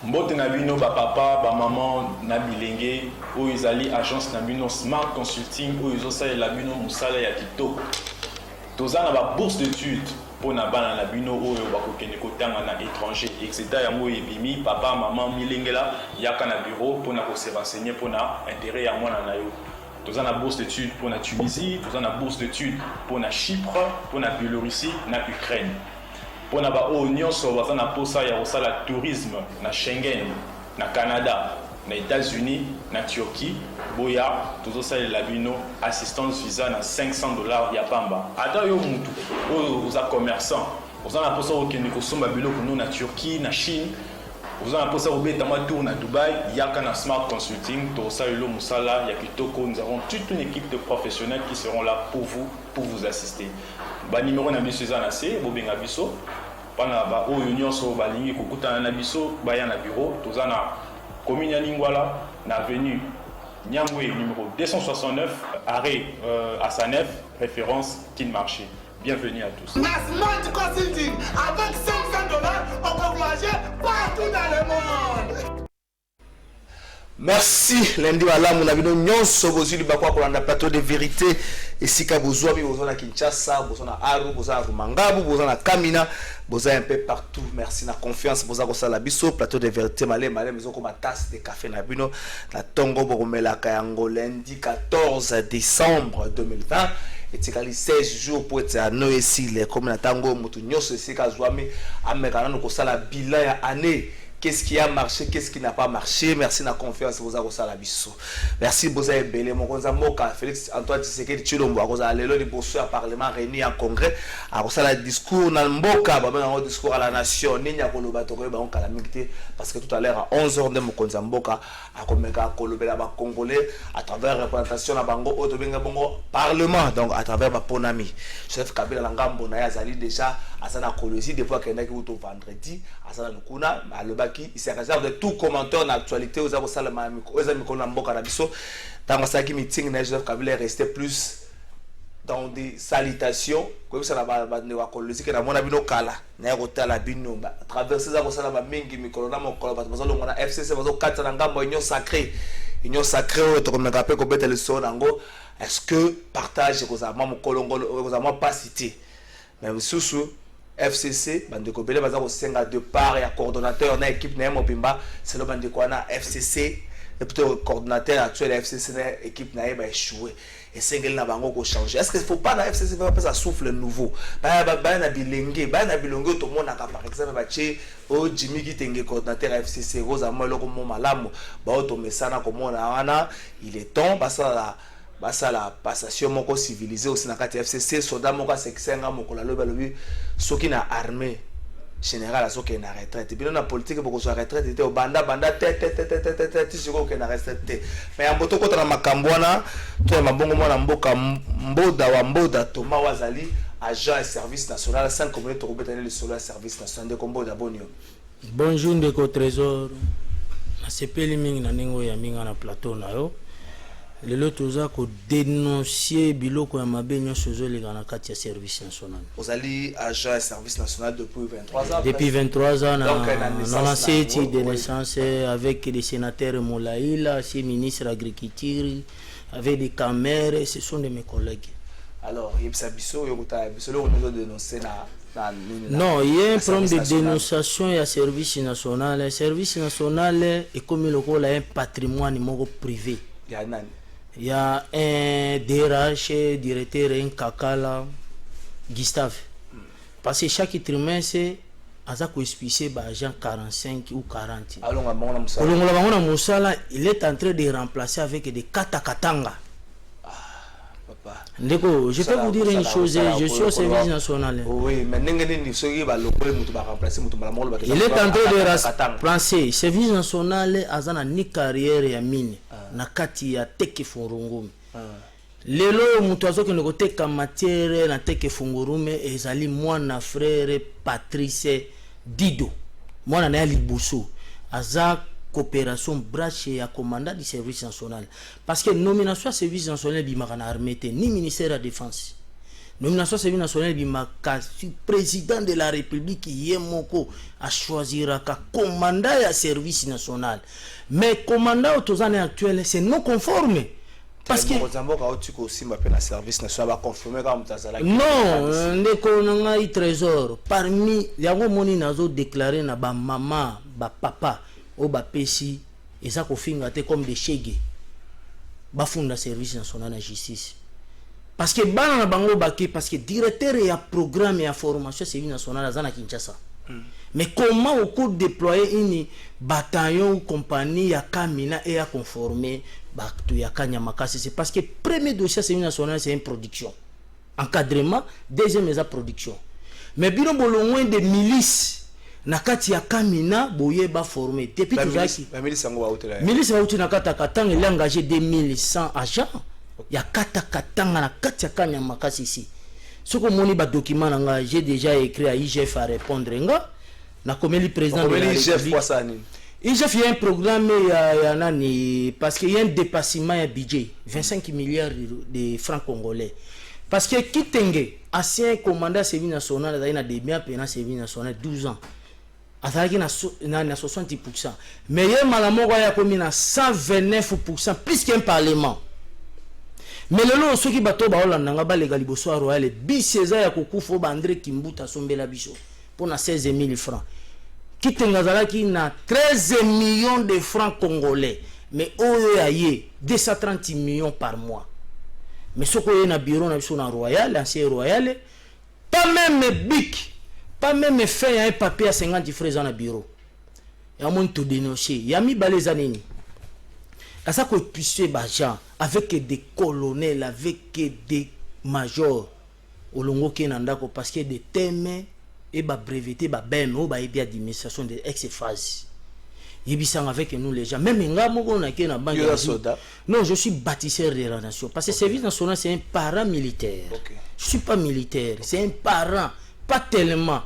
Mbote na bino ba papa ba maman na bilenge o ezali agence na bino Smart Consulting o ezosa la bino musala ya kitoko. Toza na ba bourse d'études pour na bana na bino oyo bakokende kotanga na étranger etc. yango ebimi papa maman milengela yaka na bureau pour na ko se renseigner pour na intérêt ya mwana na yo. Toza na bourse d'études pour na Tunisie, toza na bourse d'études pour na Chypre, pour na Biélorussie, na Ukraine. Pour na ba o nyonso baza na posa ya kosala tourisme na Schengen, na Canada, na États-Unis, na Turquie, boya tozosala la bino assistance visa na $500 ya pamba. Ata yo mutu o za commerçant, oza na posa okende kosomba biloko no na Turquie, na Chine, oza na posa obeta ma tour na Dubaï, yaka na Smart Consulting, tosala lo musala ya kitoko, nous avons toute une équipe de professionnels qui seront là pour vous assister. Ba numéro na biso eza na se, bobenga biso. Pana ba o union so balingi kokutana na biso baya na bureau toza na commune ya Lingwala na avenue Nyangwe numéro 269 arrêt à Sanef référence Kin Marché. Bienvenue à tous. Smart Consulting avec $500 on peut voyager partout dans le monde. Merci lundi malamu na bino nyonso bozili bakwa kolanda plateau de vérité esika bozwa bi bozona Kinshasa bozona Aru bozona Rumangabu bozona Kamina bozana un peu partout. Merci na confiance boza ko sala biso plateau de vérité malé maison comme tasse de café na bino na tongo bokomela kayango lundi 14 décembre 2020 et tikali 16 jours pour être à Noésil comme na tango mutu nyonso esika zwami amekana no ko sala bilan ya année. Qu'est-ce qui a marché, qu'est-ce qui n'a pas marché. Merci na confiance vous avez la biso. Merci boza ebele mokonza moka Félix Antoine Tshisekedi Tshilombo akoza lelo liboso ya parlement réuni en congrès akosala discours na mboka ba benga discours à la nation ninya koloba to ba on kala mingité parce que tout à l'heure à 11h de mokonza mboka akomeka kolobela ba congolais à travers représentation na bango oto benga bongo parlement donc à travers ba ponami chef Kabila la ngambo na yazali déjà asana kolosi depuis kenda ki uto vendredi asana lukuna aloba il se réserve de tout commentaire dans l'actualité aux amis mboka na biso dans sa meeting na Joseph Kabila restait plus dans des salutations comme ça na ba ne wa kolosi que na mona bino kala na yota la bino ba traverser za ko sala ba mingi mikolo na mokolo ba bazalo ngona FCC bazo kata na ngambo union sacrée to comme na pe ko beta le son nango est-ce que partage ko za mokolo ngolo ko za pas cité mais sous FCC bandeko bele baza ko senga de part ya coordonnateur na équipe na mobimba c'est le bandeko na FCC et plutôt coordonnateur actuel de FCC na équipe na ba échoué et sengel na bango ko changer est-ce qu'il faut pas na FCC va pas souffle nouveau ba na bilonge to mona ka par exemple ba che o Jimmy Kitenge coordonnateur FCC Rosa Moloko mo malamu ba auto mesana ko mona wana il est temps la passation moko civilisée aussi na kati FCC soda moko seksenga moko la lobi soki na armée général soki na retraite bino na politique boko so retraite te banda te siko ke na retraite mais amboto kota na makambwana to mabongo mona mboka mboda Thomas Wazali agent et service national 5 communautés robetane le solo service national de combo da bonio. Bonjour ndeko trésor na sepeli mingi na ningo ya minga na plateau na yo. Lelo toza ko dénoncer biloko ya mabe nyonso ezolinga na kati ya service national. Ozali agent et service national depuis 23 ans. Depuis 23 ans, on a lancé de naissance avec des sénateurs Moulaïla, c'est ministre de l'agriculture, avec des caméras, ce sont de mes collègues. Alors, il y a dénoncé non, il y a un problème de dénonciation et à service national. Le service national est comme le rôle un patrimoine privé. Il y a un DRH, directeur, un Kakala, Gustave. Parce que chaque trimestre, il y a agent 45 ou 40. Il est en train de remplacer avec des katakatanga. Ndeko, je peux vous dire une chose, je suis au service national. Oui, mais il est en train de remplacer. Le service national a une carrière ya mine. Nakati ya teke fungurume. Lelo mutu azoke ngoteka matière na teke fungurume ezali mwana frère Patrice Dido. Mwana na libusu. Aza coopération branche ya commandant du service national parce que nomination à service national bimaka na armée ni ministère de la défense nomination service national bimaka président de la république yemoko a choisir ka commandant ya service national, mais commandant autozane actuel c'est non conforme. Parce que service national non, ndeko nanga i trésor parmi yango moni nazo déclarer na ba maman ba papa o ba pesi eza ko finga te comme des chege ba funda service national na justice parce que bana na bango baki parce que directeur ya programme ya formation service national azana Kinshasa. Mais comment au cours déployer une bataillon ou compagnie ya Kamina et à conformer Baktu ya Kanyamakasi? C'est parce que premier dossier c'est une nationale, c'est une production. Encadrement, deuxième c'est production. Mais bino bolongwe de milices nakati ya Kamina boye ba formé. Depuis tout ça qui milice va outi nakata katanga il a engagé 2100 agents. Ya kata katanga na kati ya Kanyamakasi ici. Ce que moni ba document nga j'ai déjà écrit à IGF à répondre nga. Na comme le président de la République. IGF y a un programme ya nani parce qu'il y a un dépassement de budget 25 milliards de francs congolais. Parce que Kitenge, ancien commandant service national il a des biens payant service national 12 ans. Azaki na 60%. Mais il malamoko ya komi na 129% plus qu'un parlement. Mais le lot ceux qui bato ba Hollande nga ba legali boso royal biseza ya kokufo ba André Kimbuta sombela biso pour na 16 000 francs. Qui qui na 13 millions de francs congolais. Mais oye 230 millions par mois. Mais ce qu'on a na bureau na royal, ancien royal, pas même bic, pas même fait un papier à 50 francs dans le bureau. Il y a un tout dénoncé. Il y a mis balais anini. À ça qu'on puisse gens avec des colonels, avec des majors au longo kenandako parce que des thèmes et ba breveté ba ben o ba ebi administration de ex-phase yebisanga avec nous les gens même nga moko na ke na banque non je suis bâtisseur de la nation parce que service national c'est un paramilitaire. Je suis pas militaire, c'est un parent pas tellement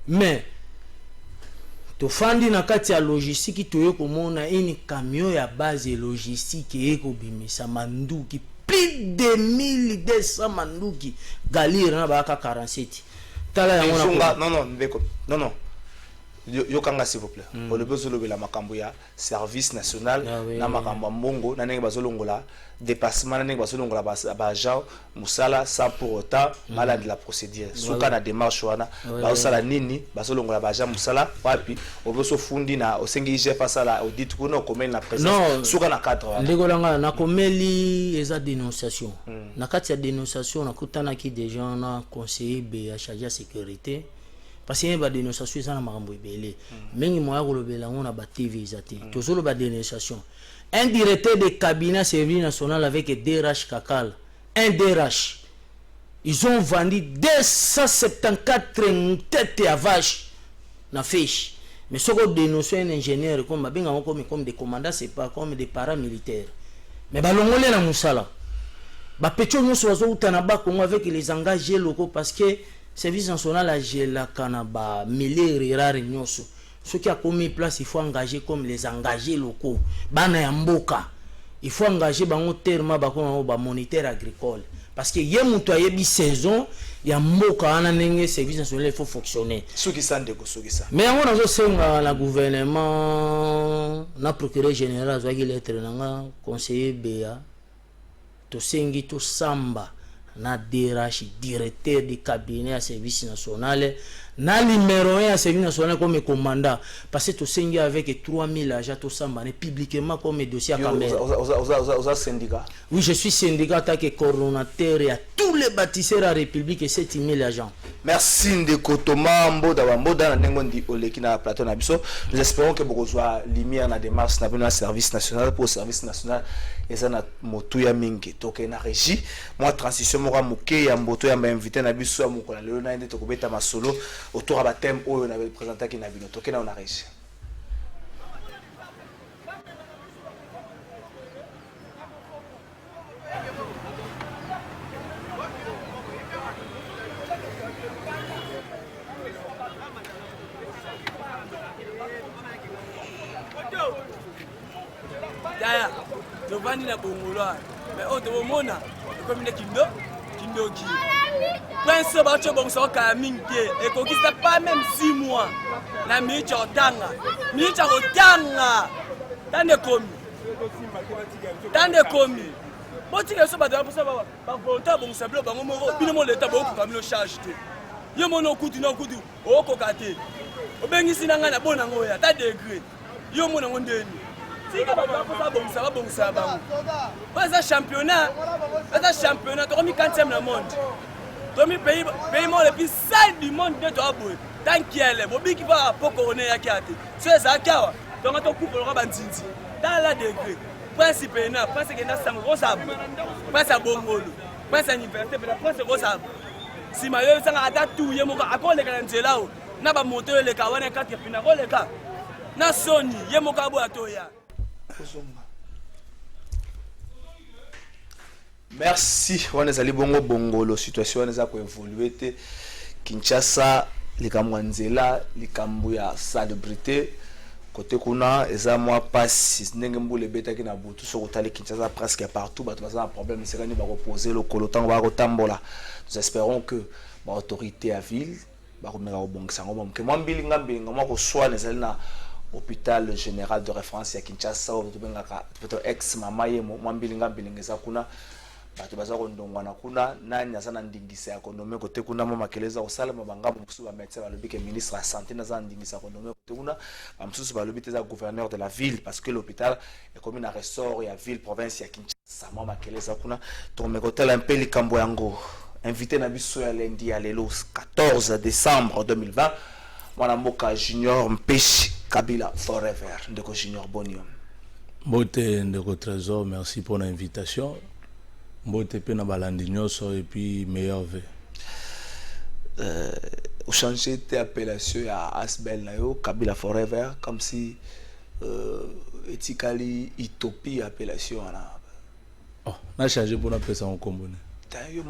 mais to fandi na kati ya logistique to yo komona une camion ya base logistique eko bimisa manduki plus de 1200 manduki galire na ba ka 47. Non. Yokanga s'il vous plaît. Pour le besoin de la Makambuya, service national, na Makamba Mongo, na Nenga Bazolongola, dépassement na Nenga Bazolongola, Bajan, Moussala, sans pour autant, malade de la procédure. Souka na démarche wana, Baosala Nini, Bazolongola, Bajan, Moussala, Wapi, au besoin fundi na, au sengi j'ai face à la audit, qu'on a comme la présence. Souka na 4. Ndegolanga, na komeli, eza dénonciation. Na kati ya dénonciation, na kutana ki des gens, na conseiller BA chargé sécurité. Parce qu'il y a des dénonciations dans la marambo ebele. Mais il y a des TV zati. Toujours des dénonciations. Un directeur de cabinet service national avec DRH Kakal. Un DRH. Ils ont vendu 274 têtes à vache. Na fiche. Mais ce qu'on dénonce un ingénieur comme des commandants, c'est pas comme des paramilitaires. Mais balongolé na musala. Ba pecho nyonso bazo avec les engagés locaux parce que service national a la kanaba mêlé rare nyonso. Ceux qui a commis place il faut engager comme les engagés locaux. Bana ya mboka. Il faut engager bango terme ba moniteur agricole parce que yé muto yebi saison ya mboka ana nenge service national il faut fonctionner. Soki sande ko soki sa. Mais on a senga la gouvernement na procureur général zwaki lettre nanga conseiller BA to sengi to samba na DRH directeur du cabinet à service national na numéro 1 à service national comme commandant parce que to sengi avec 3000 agents to samba publiquement comme dossier à caméra. Vous syndicat? Oui, je suis syndicat que coordonnateur à tous les bâtisseurs à la République et 7000 agents. Merci Ndeko Thomas Mboda na nengondi oleki na plateau na biso. Nous espérons que beaucoup soit lumière na démarche na service national pour service national et ça na motuya mingi toke na régie. Moi transition mora moké ya mboto ya invité na biso moko na lelo na ndé tokobeta masolo autour à thème oyo na présenter ki na bino toke na na régie. Daya, Giovanni na Bongola, mais au de Mona, comme les kindoki. Prince Bacho Bongso Kamingé, et qu'on quitte pas même 6 mois. La minute au tanga. Minute au tanga. Tant de commis. Tant de commis. Bon, tu es sur le pour ça, par volontaire, bon, c'est bleu, bon, l'état, bon, comme le charge. Yo mono kutu no kutu, o kokate. O bengi sinanga na bona ngoya, ta degré. Yo mono ngondeni. Sika ba ko sa bongsa ba. Ba za championnat, to mi 4e na monde. To mi pays mo le plus sale du monde de to aboy. Tant kiele, bo biki ba poko one ya kiate. So za kawa, to ngato coupe lo ba nzinzi. Dans la degré. Principe na, pense que na sam rosa. Pense bongolo. Pense université, pense rosa. Si ma yo sanga ata tout ye moka akole kana nzela o na ba moto le ka wana 4 pina ko le ka na soni ye moka bo atoya. Merci. On est allé bongo bongo la situation est ko évoluer te Kinshasa likambo nzela likambo ya salubrité côté kuna eza moi passe ndenge mbule beta ki na butu so kotali Kinshasa presque partout bato baza un problème c'est quand ba reposer le kolotan ba kotambola. Nous espérons que l'autorité à ville va remettre au bon sang. Que moi bilinga moi ko soit nezali na hôpital général de référence ya Kinshasa ou peut-être ex mama yemo moi bilinga za kuna bato baza ko ndongwana kuna nani azana ndingisa ya konome côté kuna mama keleza osala mabanga musu ba médecin ba lobi que ministre de santé na za ndingisa konome côté kuna musu ba lobi teza gouverneur de la ville parce que l'hôpital est comme un ressort ya ville province ya Kinshasa mama keleza kuna to me côté un peu likambo yango. Invité na biso ya lundi ya lelo 14 décembre 2020 mwana mboka Junior Mpeshi Kabila forever ndeko Junior Bonium. Mbote ndeko Trésor, merci pour l'invitation. Mbote pe na balandi nyonso et puis meilleur vœu. Au changer tes appellations à Asbel na yo Kabila forever comme si etikali utopie appellation na. Oh, na changer pour na pesa en combone. Yo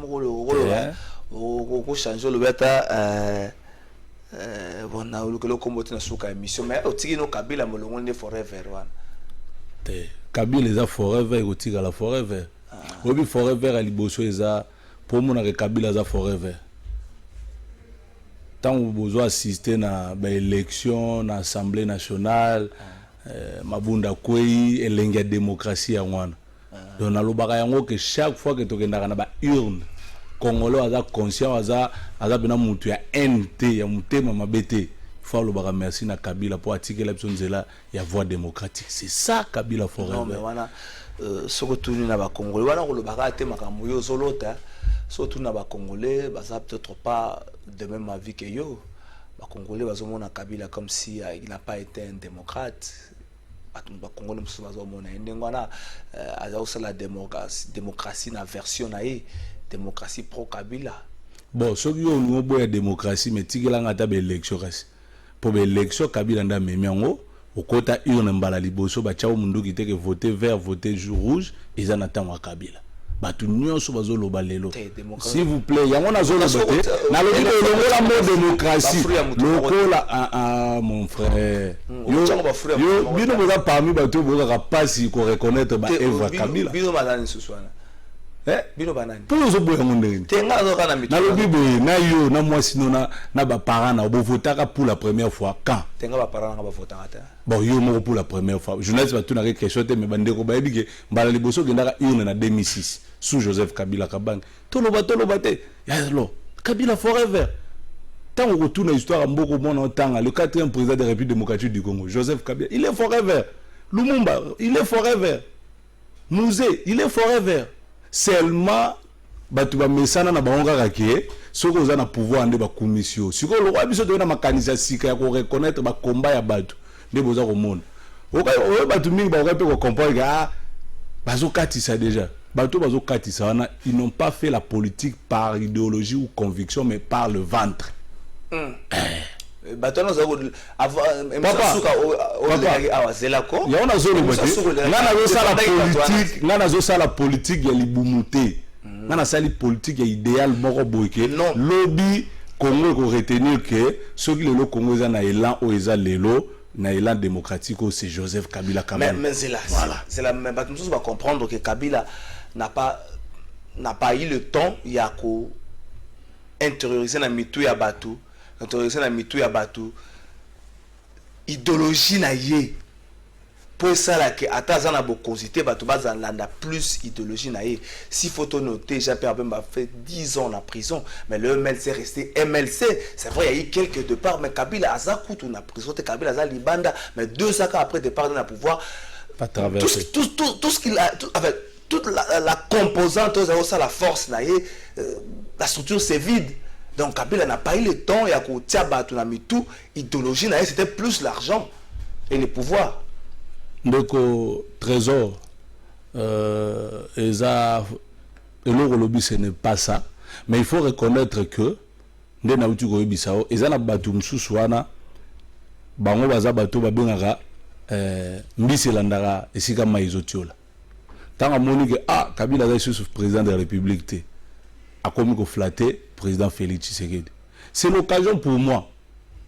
changer le beta bon na le combo na suka émission mais otiki no Kabila molongo ne forever wana te Kabila eza forever et otika la forever obi forever ali boso eza pour mona que Kabila eza forever tant bozo assister na ba élection na assemblée nationale mabunda kwei elenge démocratie ya wana. Donc nalobaka yango que chaque fois que tokendaka na ba urne congolais aza conscient aza bena mutu ya NT ya mutema mabete il faut lobaka merci na Kabila pour atikela biso nzela ya voie démocratique. C'est ça Kabila forever. Non mais wana soko tuni na ba congolais wana ko lobaka te makambo yo zolota surtout na ba congolais baza peut-être pas de même avis que yo. Ba congolais bazomona Kabila comme si il n'a pas été un démocrate. Ba congolais musu bazomona ndengwana aza la démocratie na version na ye démocratie pro Kabila. Bon ce qui est au bout de démocratie mais tikela ngata be élection kasi pour be élection Kabila nda memi yango au kota urne mbala liboso ba tchao mundu ki te que voter vert voter jour rouge eza na tango Kabila batu nyonso bazoloba lelo s'il vous plaît yango na zolo bote na lobi longo la mot démocratie lokola mon frère yo bino boza parmi batu boza pasi ko reconnaître ba Eva Kabila bino balani suswana bino banani pour zo boya ngondeni tenga zo kana mitu na lobi boye na yo na moi sinon na ba parents na bo votaka pour la première fois quand tenga ba parents na ba votaka ta bon yo moko pour la première fois journaliste ba tuna question te mais bandeko ba ebike mbala liboso gendaka urne na 2006 sous Joseph Kabila Kabang toloba te ya lo Kabila forever tant on retourne à l'histoire mboko mona tanga le 4e président de la République démocratique du Congo Joseph Kabila il est forever Lumumba il est forever Mouzé il est forever seulement batu ba mesana na bango kake soko oza na pouvoir nde ba commission siko lo wa biso to na makanisa sika ya ko reconnaître ba combat ya batu nde boza ko mona o batu mingi ba ko pe ko comprendre bazo katisa déjà batu bazo katisa wana ils n'ont pas fait la politique par idéologie ou conviction mais par le ventre. Batu na zako avoir suka o awazela ko ya ona zolo bote ngana zo sala politique ya libumuté ngana sali politique ya idéal moko boyeke lobby Congo ko retenir que ceux qui le Congo za na élan o eza lelo na élan démocratique c'est Joseph Kabila Kabila. Mais c'est là voilà c'est la même batu va comprendre que Kabila n'a pas eu le temps ya ko intérioriser na mitu ya bato, intérioriser na mitu ya bato idéologie na ye. Pour ça là que ata na bokonzi te bato bazalanda plus idéologie na ye. Si faut noter, Jean-Pierre Bemba fait 10 ans en prison, mais le MLC est resté MLC. C'est vrai, il y a eu quelques départs, mais Kabila a kutu na prison, Kabila a libanda, mais 2 ans après départ dans le pouvoir, pas traversé. Tout ce qu'il a, avec toute la composante, la force na ye, la structure c'est vide. Donc Kabila n'a pas eu le temps, il y a kotia bato na mitu, idéologie na ye, c'était plus l'argent et le pouvoir. Donc, trésor, et le lobby, ce n'est pas ça. Mais il faut reconnaître que, dès que tu as Bissau, et ça, batum suswana, bango baza bato babengaka, mbiselandara, et si kama izotiola. Tant à Monique, Kabila est le président de la République, a commis que flatter président Félix Tshisekedi. C'est l'occasion pour moi,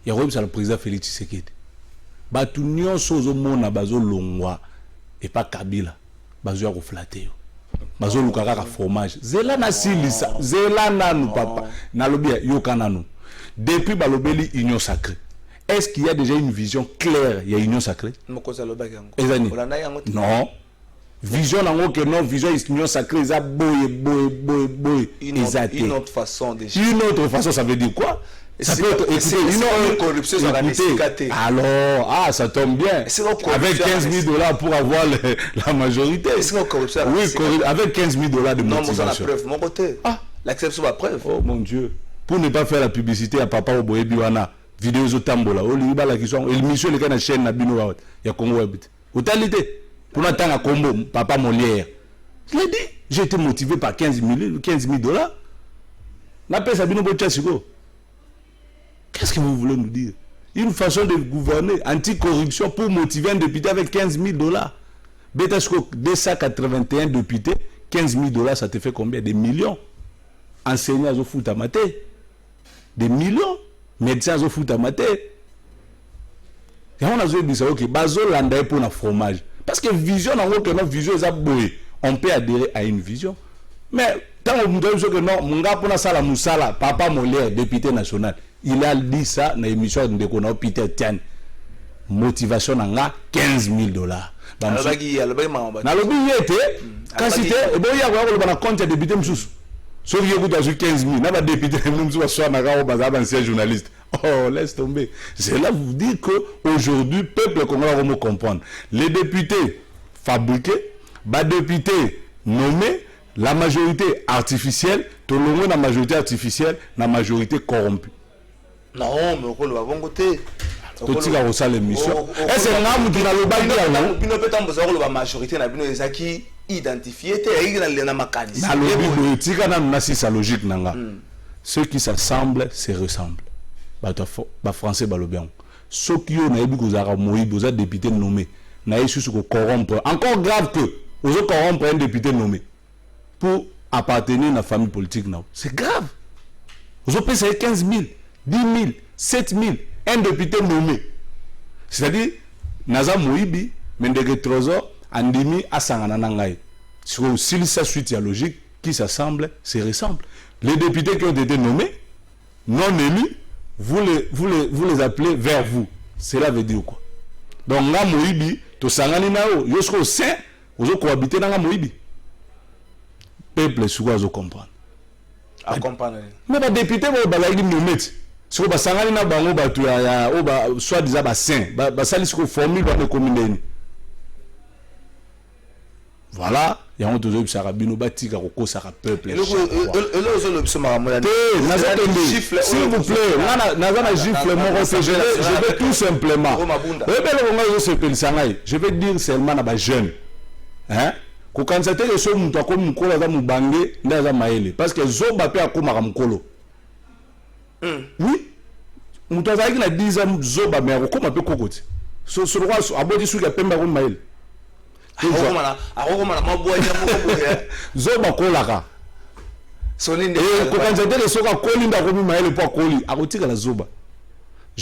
il y a le président Félix Tshisekedi. Batu nyonso ozomona bazolongwa et pas Kabila bazo ya koflater bazo lukaka ka fromage zela na silisa zela nanu papa nalobi yoka nanu depuis balobeli union sacrée. Est-ce qu'il y a déjà une vision claire il y a union sacrée? Non, vision nango que non vision union sacrée ça boye une autre façon déjà. Une autre façon, ça veut dire quoi? Ça peut être une corruption alors, ça tombe bien. Avec 15 000 $ pour avoir la majorité. Oui, avec 15 000 $ de motivation. Non, la preuve, mon côté. L'acception de la preuve. Oh mon Dieu. Pour ne pas faire la publicité à Papa Oboye Biwana, vidéo zo tambola, Oliba la question, l'émission le kana chaîne na bino wa ya Congo Web. Totalité. Pour n'attendre à Combo, Papa Molière. Je l'ai dit, j'ai été motivé par 15 000 $. Na pesa bino bocha siko. Qu'est-ce que vous voulez nous dire? Une façon de gouverner anti-corruption pour motiver un député avec 15 000 $. Betasko 281 députés, 15 000 $, ça te fait combien? Des millions. Enseignants au foot à maté. Des millions. Médecins au foot à maté. Et on a dit ça, ok, bazo landa pour un fromage. Parce que vision, vision, on peut adhérer à une vision. Mais tant que nous avons que non, Munga pour la Moussala, Papa Molière, député national, il a dit ça dans l'émission de Peter Tian. Motivation à 15 000 $. Dans le billet, quand c'était, il y a un compte de député Moussous. Sauf qu'il y a 15 000, il y a des députés qui sont ancien journaliste. Oh, laisse tomber. C'est là vous dire qu'aujourd'hui, le peuple congolais va comprendre. Les députés fabriqués, les députés nommés, la majorité artificielle, tout le monde la majorité artificielle, la majorité corrompue. Non, mais on va bon côté. Tout ça reçoit l'émission. Et c'est là où tu as le bail là. Nous peut-être la majorité n'a pas qui identifié na makani. Na lobi tika na nasi sa logique nanga. Ceux qui s'assemblent se ressemblent. Ba français ba lobi. Ceux qui ont naïbi kozara Moïse boza député nommé. Na yesu ko corrompre. Encore grave que ozo corrompre un député nommé pour appartenir à la famille politique now. C'est grave. Ozo payer 15 000, 10 000, 7 000 un député nommé. C'est-à-dire naza Moïbi mendege trésor andimi asangana nangai. Si ça suite à logique qui s'assemble, se ressemble. Les députés qui ont été nommés, non élus, vous les appelez vers vous. Cela veut dire quoi? Donc là Moïbi, to sangani nao, yosko saint, vous cohabiter dans la Moïbi. Peuple souvent vous comprendre. À comprendre. Mais les députés vont balayer nommés. Si vous sangani na bango batu ya soit disant ba saint, ba sali ce formule dans les communes. Voilà, il y a un autre sarabino bâti qui a ça peuple. S'il vous plaît, je vais tout simplement. Je vais dire seulement à les jeunes. Hein? Quand c'était les choses, parce que Zoba peut avoir Mukolo. Oui, nous avons 10 ans Zoba, mais comment peut kokoti? Ce roi a beau dire qu'il y a Pemba Maïl. Zoba kolaka. Je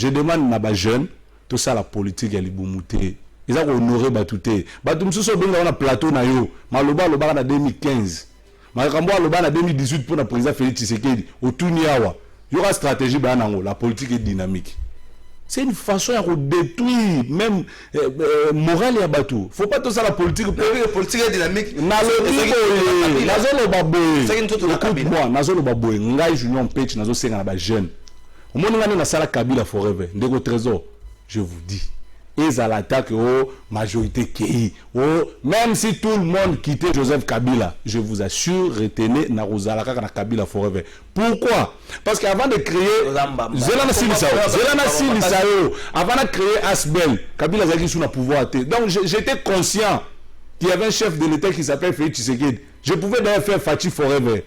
demande à les jeunes, tout ça la politique, elle est boumouté. Ils ont honoré Batouté. Batum Sousso Benga on a plateau na yo. Maloba loba na 2015. makambo aloba na 2018 pour le président Félix Tshisekedi otuni awa il y aura stratégie banango la politique est dynamique. C'est une façon de détruire même morale ya bateau. Faut pas tout ça la politique. La politique est dynamique. Écoute-moi, nazo baboy, ngai junior page nazo senga na ba jeune. Au monde ngane na sala Kabila forever. Ndeko trésor, je vous dis. Ils à l'attaque au majorité qui même si tout le monde quittait Joseph Kabila, je vous assure, retenez Naruzalaka na Kabila forever. Pourquoi? Parce qu'avant de créer Zelana Silisao, avant de créer Asbel, Kabila Zaki sous le pouvoir. Donc j'étais conscient qu'il y avait un chef de l'État qui s'appelle Félix Tshisekedi. Je pouvais d'ailleurs faire Fati forever.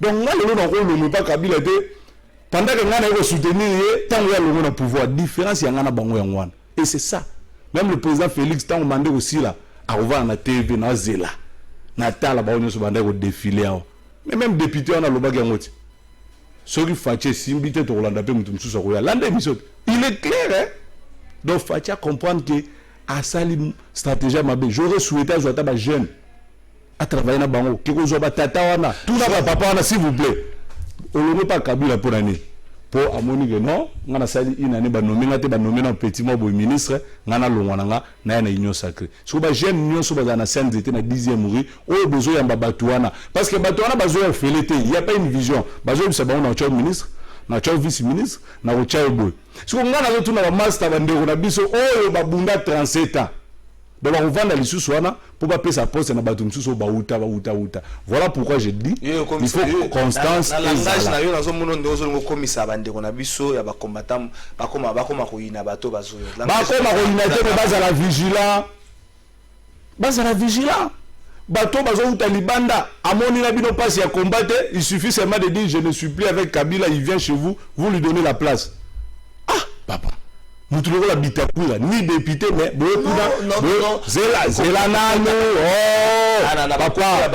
Donc on pas Kabila pendant que on a soutenir tant qu'il y a le pouvoir, différence il y a un bango yangwana. Et c'est ça. Même le président Félix, tant on demandé aussi là, à revoir na TV, na Zela, na Tala, bah on se bandait au défilé. Mais même député, on a le bagage en ceux qui font si invité au Rwanda, il est clair, hein? Donc, il faut comprendre que à ça, stratégie, j'aurais souhaité à un jeune à travailler dans le bango, qui vous a tata, tout n'a pas papa, s'il vous plaît. On ne peut pas Kabila pour l'année. Pour amoni que non ngana sali inane ba nommer ngate ba nommer na petit mo boy ministre ngana longwana nga na na union sacrée so ba jeune union so ba na sainteté na 10e rue o besoin ya batuana parce que batuana besoin felete il y a pas une vision besoin de savoir na ministre na vice ministre na ocha boy so ngana zo tuna ba master ba ndeko na biso o ba bunda 37 ans. Donc on va dans les sous-soins pour pas payer sa poste na batum sous ba uta. Voilà pourquoi je dis il faut constance et langage na yo nazo mono ndozo ngo komisa bande ko na biso ya ba combattant ba koma ko ina bato bazo ba koma ko ina te baza la vigilant bato bazo uta libanda amoni na bino passe ya combattre il suffit seulement de dire je ne suis plus avec Kabila il vient chez vous vous lui donnez la place. Ah papa nous trouvons la bitakura ni député mais zela nano papa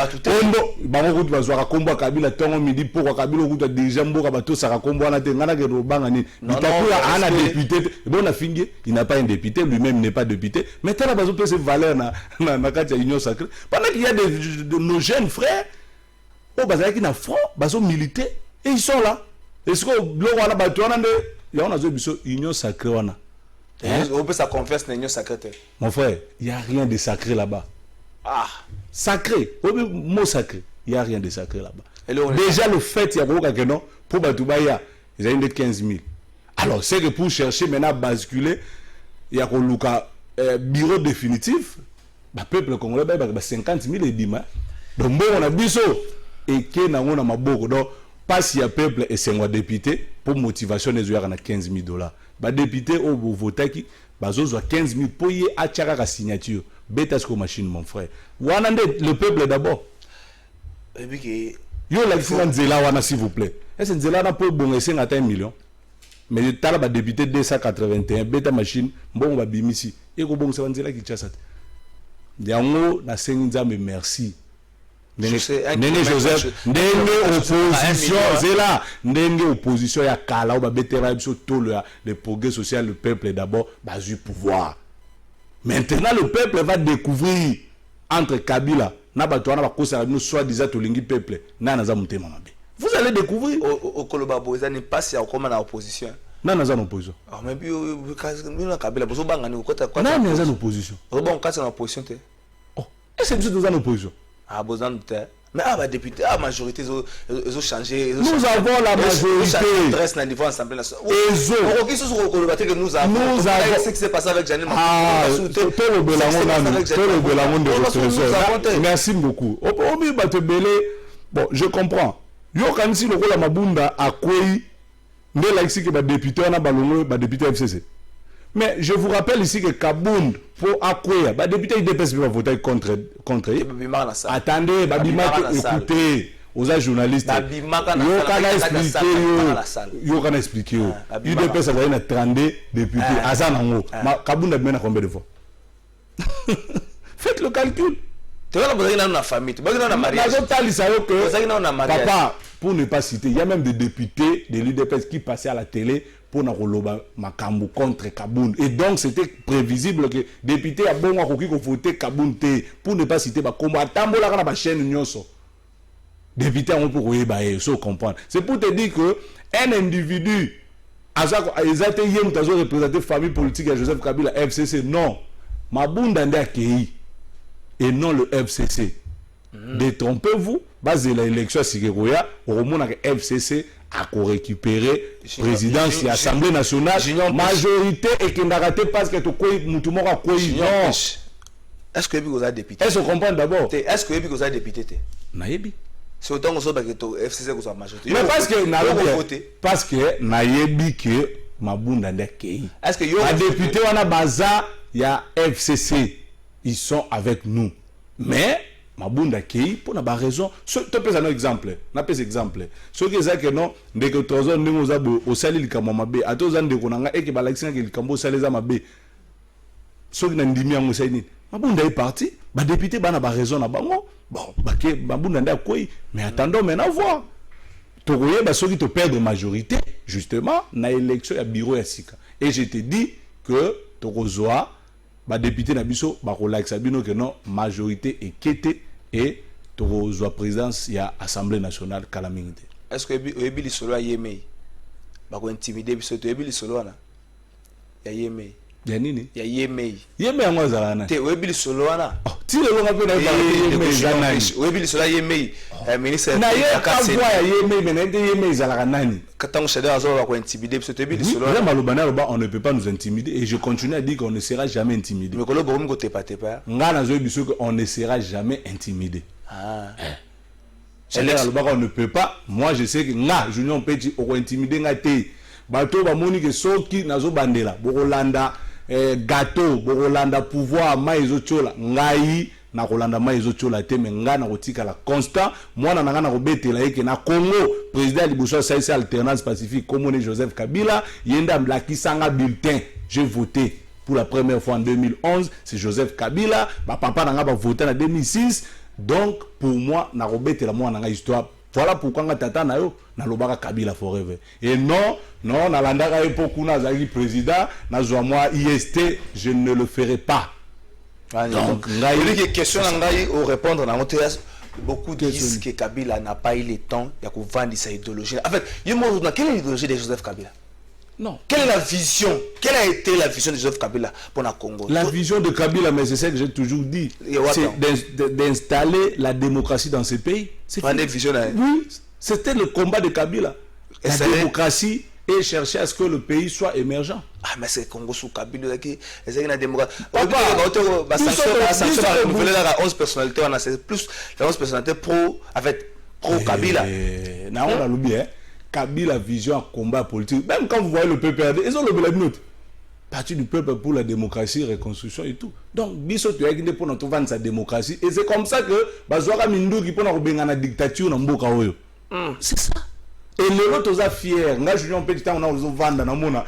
ondo bango kutu bazwaka kombo Kabila tongo midi pourquoi Kabila kutu déjà mboka bato saka kombo ana te ngana ke robanga ni bitakura ana député bon na fingi il n'a pas un député lui-même n'est pas député mais tala bazo peut se valeur na kati ya union sacrée pendant qu'il y a de nos jeunes frères au bazaki na front bazo militer et ils sont là est-ce que bloko wana bato wana nde ya on a zo biso union sacrée wana. On peut sa confiance dans l'union sacrée. Mon frère, il n'y a rien de sacré là-bas. Ah, sacré, mot sacré, il n'y a rien de sacré là-bas. Déjà le fait, il y a beaucoup de non pour Batoubaya, ils ont 15 000. Alors, c'est que pour chercher maintenant à basculer, il y a un bureau définitif, le peuple congolais, il y a 50 000 et 10 000. Donc, bon, on a biso et qui est dans ma bourre. Donc, pas si y a peuple et 5 députés pour motivation des joueurs à 15 000 $. Ba député au votaki bazozo 15 000 pour y achara la signature betasco machine mon frère wanande le peuple d'abord yo la fila nzela wana s'il vous plaît est-ce nzela na pour bon essayer ngata 1 million mais tala ba député 281 beta machine mbongo ba bimisi e ko bongo sa nzela ki tshasa yango na senginzambe merci ndenge Joseph ndenge opposition zela ndenge opposition ya kala ou ba betera biso tolo le progrès social le peuple d'abord bazu pouvoir maintenant le peuple va découvrir entre Kabila na bato wana bakosa no soi-disant tolingi peuple na naza mutema mabe vous allez découvrir au Koloba Boza n'est pas si comme na opposition na naza na opposition ah mais puis na Kabila bozo banga ni kota na naza na opposition bon kasa na opposition te oh est-ce que nous sommes en opposition. Ah, besoin de terre. Mais ah, bah, député, la majorité, ils ont changé. Nous avons la majorité. Ils restent à niveau Assemblée nationale. Nous avons. Ce qui s'est passé avec Janine. Ah, merci beaucoup. Bon, je comprends. Yo quand si le rôle à Mabunda a quoi mais là ici que ba député on a ballonné ba député FCC. Mais je vous rappelle ici que Kabound pour Akwea, bah député IDPS va voter contre. Attendez, écoutez, aux journalistes. Yo kana expliquer. IDPS a gagné 32 députés. Azanango. Kabound a mené combien de fois? Faites le calcul. Tu vas dans la famille, tu vas dans la mariage. Papa, pour ne pas citer, il y a même des députés de l'IDPS qui passaient à la télé pour na makambu contre Kabound. Et donc c'était prévisible que député a bon qui voter Kabound pour ne pas citer ba combat tambola na ba chaîne nyonso. député on peut comprendre. C'est pour te dire que un individu représenter famille politique à Joseph Kabila FCC, non. Mabunda nde akei et non le FCC. Détrompez-vous, base de l'élection Sigeroya, au moment que FCC a récupéré présidence et Assemblée nationale, majorité et qui n'a raté parce que tout le monde a quoi. Non. Est-ce que vous avez député? Est-ce qu'on comprend d'abord? Est-ce que vous avez député? Naïbi. C'est autant que le FCC que majorité. Mais parce que naïbi que Mabunda ndekei. Est-ce que les députés on a baza il y a FCC, ils sont avec nous. Mais Mabunda kei pour na ba raison, tu peux un exemple. Na pèse exemple. Ce qui est que non, dès que tozo ndimo za au sali likamo mabe, atoza ndeko nanga et que balakisina ke likambo saleza mabe. Ce qui na ndimi ya musaini. Mabunda est parti, ba député bana ba raison na bango. Bon, baké Mabunda nda koi, mais attendons maintenant voir. Togoye ba soki to perdre majorité justement na élection ya bureau ya sika. Et je te dis que tokozoa ba député na biso ba relaxa bino que non majorité est quitté et tokozoa présidence ya assemblée nationale kalamingité. Est-ce que ebi li solo yemei ba ko intimider biso to ebi li solo na ya yemei ya nini ya yemei yango zalana te ebi li solo na ti le longa pe na ba ebi li solo yemei ministre na ye ka voix ya yemei mais na yemei zalaka nani quand on se dit à quoi intimider parce que ebi li solo na malobana on ne peut pas nous intimider et je continue à dire qu'on ne sera jamais intimidé mais kolo bomu ko te pas ngana zo biso que on ne sera jamais intimidé. On ne peut pas. Moi, je sais que nga, Junior Petit, on va intimider nga te. Bato ba moni que soki nazo bandela. Borolanda gâteau, borolanda pouvoir, maizo chola. Ngai na rolanda maizo chola te mais nga na rotika la constant. Moi na nga na robetela eke na Congo, président Liboso Saïs alternance pacifique comme Joseph Kabila, yenda mlakisanga bulletin. J'ai voté pour la première fois en 2011, c'est Joseph Kabila. Ma papa n'a pas voté en 2006. Donc, pour moi, na robete la moi na histoire. Voilà pourquoi nga tata na yo na lobaka Kabila forever. Et non, na landaka epoku na zaki président, na zo moi IST, je ne le ferai pas. Donc, il y a question au répondre na beaucoup disent que Kabila n'a pas eu le temps de vendre sa idéologie. En fait, quelle est l'idéologie de Joseph Kabila? Non. Quelle est la vision? Quelle a été la vision de Joseph Kabila pour le Congo? La vision de Kabila, mais c'est ce que j'ai toujours dit, c'est d'installer la démocratie dans ce pays. Oui, c'était le combat de Kabila. La démocratie et chercher à ce que le pays soit émergent. Ah, mais c'est Congo sous Kabila qui est la démocratie. Papa, renouveler la 11 personnalités, c'est plus la 11 personnalités pro-Kabila. Non, on a l'oublié. Kabila vision à combat politique. Même quand vous voyez le PPRD, ils ont le minute. Parti du peuple pour la démocratie, reconstruction et tout. Donc, biso tu as gagné pour notre vendre sa démocratie. Et c'est comme ça que Bazoara Mindou qui peut nous la dictature dans Mboka Oyo. C'est ça. Et les autres sont fiers. Nga Julien Petit on a vendre dans Mona.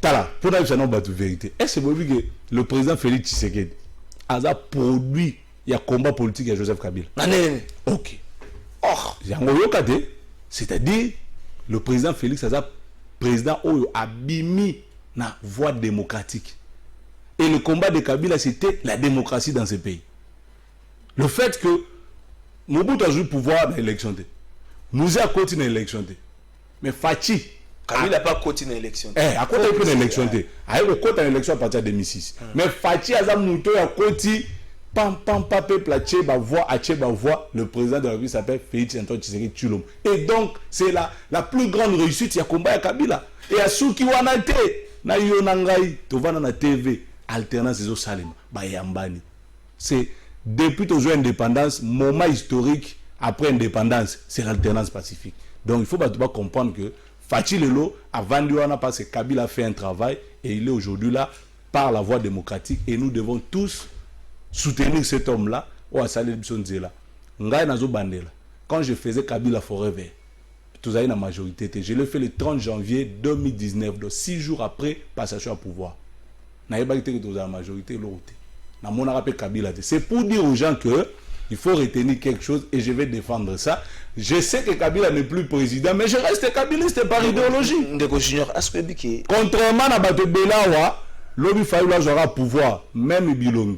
Tala, pour nous ça n'a pas de vérité. Est-ce que le président Félix Tshisekedi a produit il y a combat politique à Joseph Kabila? OK. Or, c'est-à-dire le président Félix Aza, président Oyo, a bimi na voie démocratique. Et le combat de Kabila, c'était la démocratie dans ce pays. Le fait que Mobutu a joué le pouvoir dans l'élection, nous a continué l'élection. Mais Fachi, Kabila n'a pas continué l'élection. À côté de l'élection, a eu continué l'élection à partir de 2006. Mais Fachi a Mouto a continué. Pam peuple a voix le président de la République s'appelle Félix Antoine Tshisekedi Tshilombo. Et donc c'est la plus grande réussite, il y a combat à Kabila. Et à Souki Wanate, na Yonangai, Tovana na TV, alternance des Salima, Bayambani. C'est depuis toujours indépendance, moment historique après indépendance, c'est l'alternance pacifique. Donc il faut pas comprendre que Fachi Lelo a vendu parce que Kabila a fait un travail et il est aujourd'hui là par la voie démocratique et nous devons tous soutenir cet homme-là, ou à Salé Bissonzela. Quand je faisais Kabila Forever, tous avez la majorité. Je l'ai fait le 30 janvier 2019, donc 6 jours après passation à pouvoir. Je n'ai pas été la majorité. C'est pour dire aux gens que il faut retenir quelque chose et je vais défendre ça. Je sais que Kabila n'est plus président, mais je reste kabiliste par idéologie. Contrairement à Bato Belawa, lobi Fayulu aura pouvoir même bilongi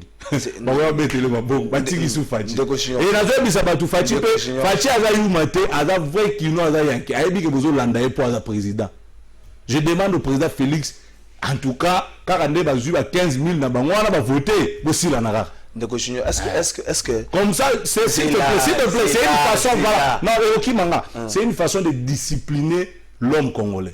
ba wa betele maboko batiki su Fachi et nazo bisa batu Fachi pe Fachi aza yumate aza vrai kino aza yanki ayebi ke bozo landa e pour aza président. Je demande au président Félix en tout cas car nde bazui ba 15 000 na bango wana ba voter bosila na kaka. Est-ce que comme ça c'est s'il te plaît c'est une façon voilà non okimanga c'est une façon de discipliner l'homme congolais.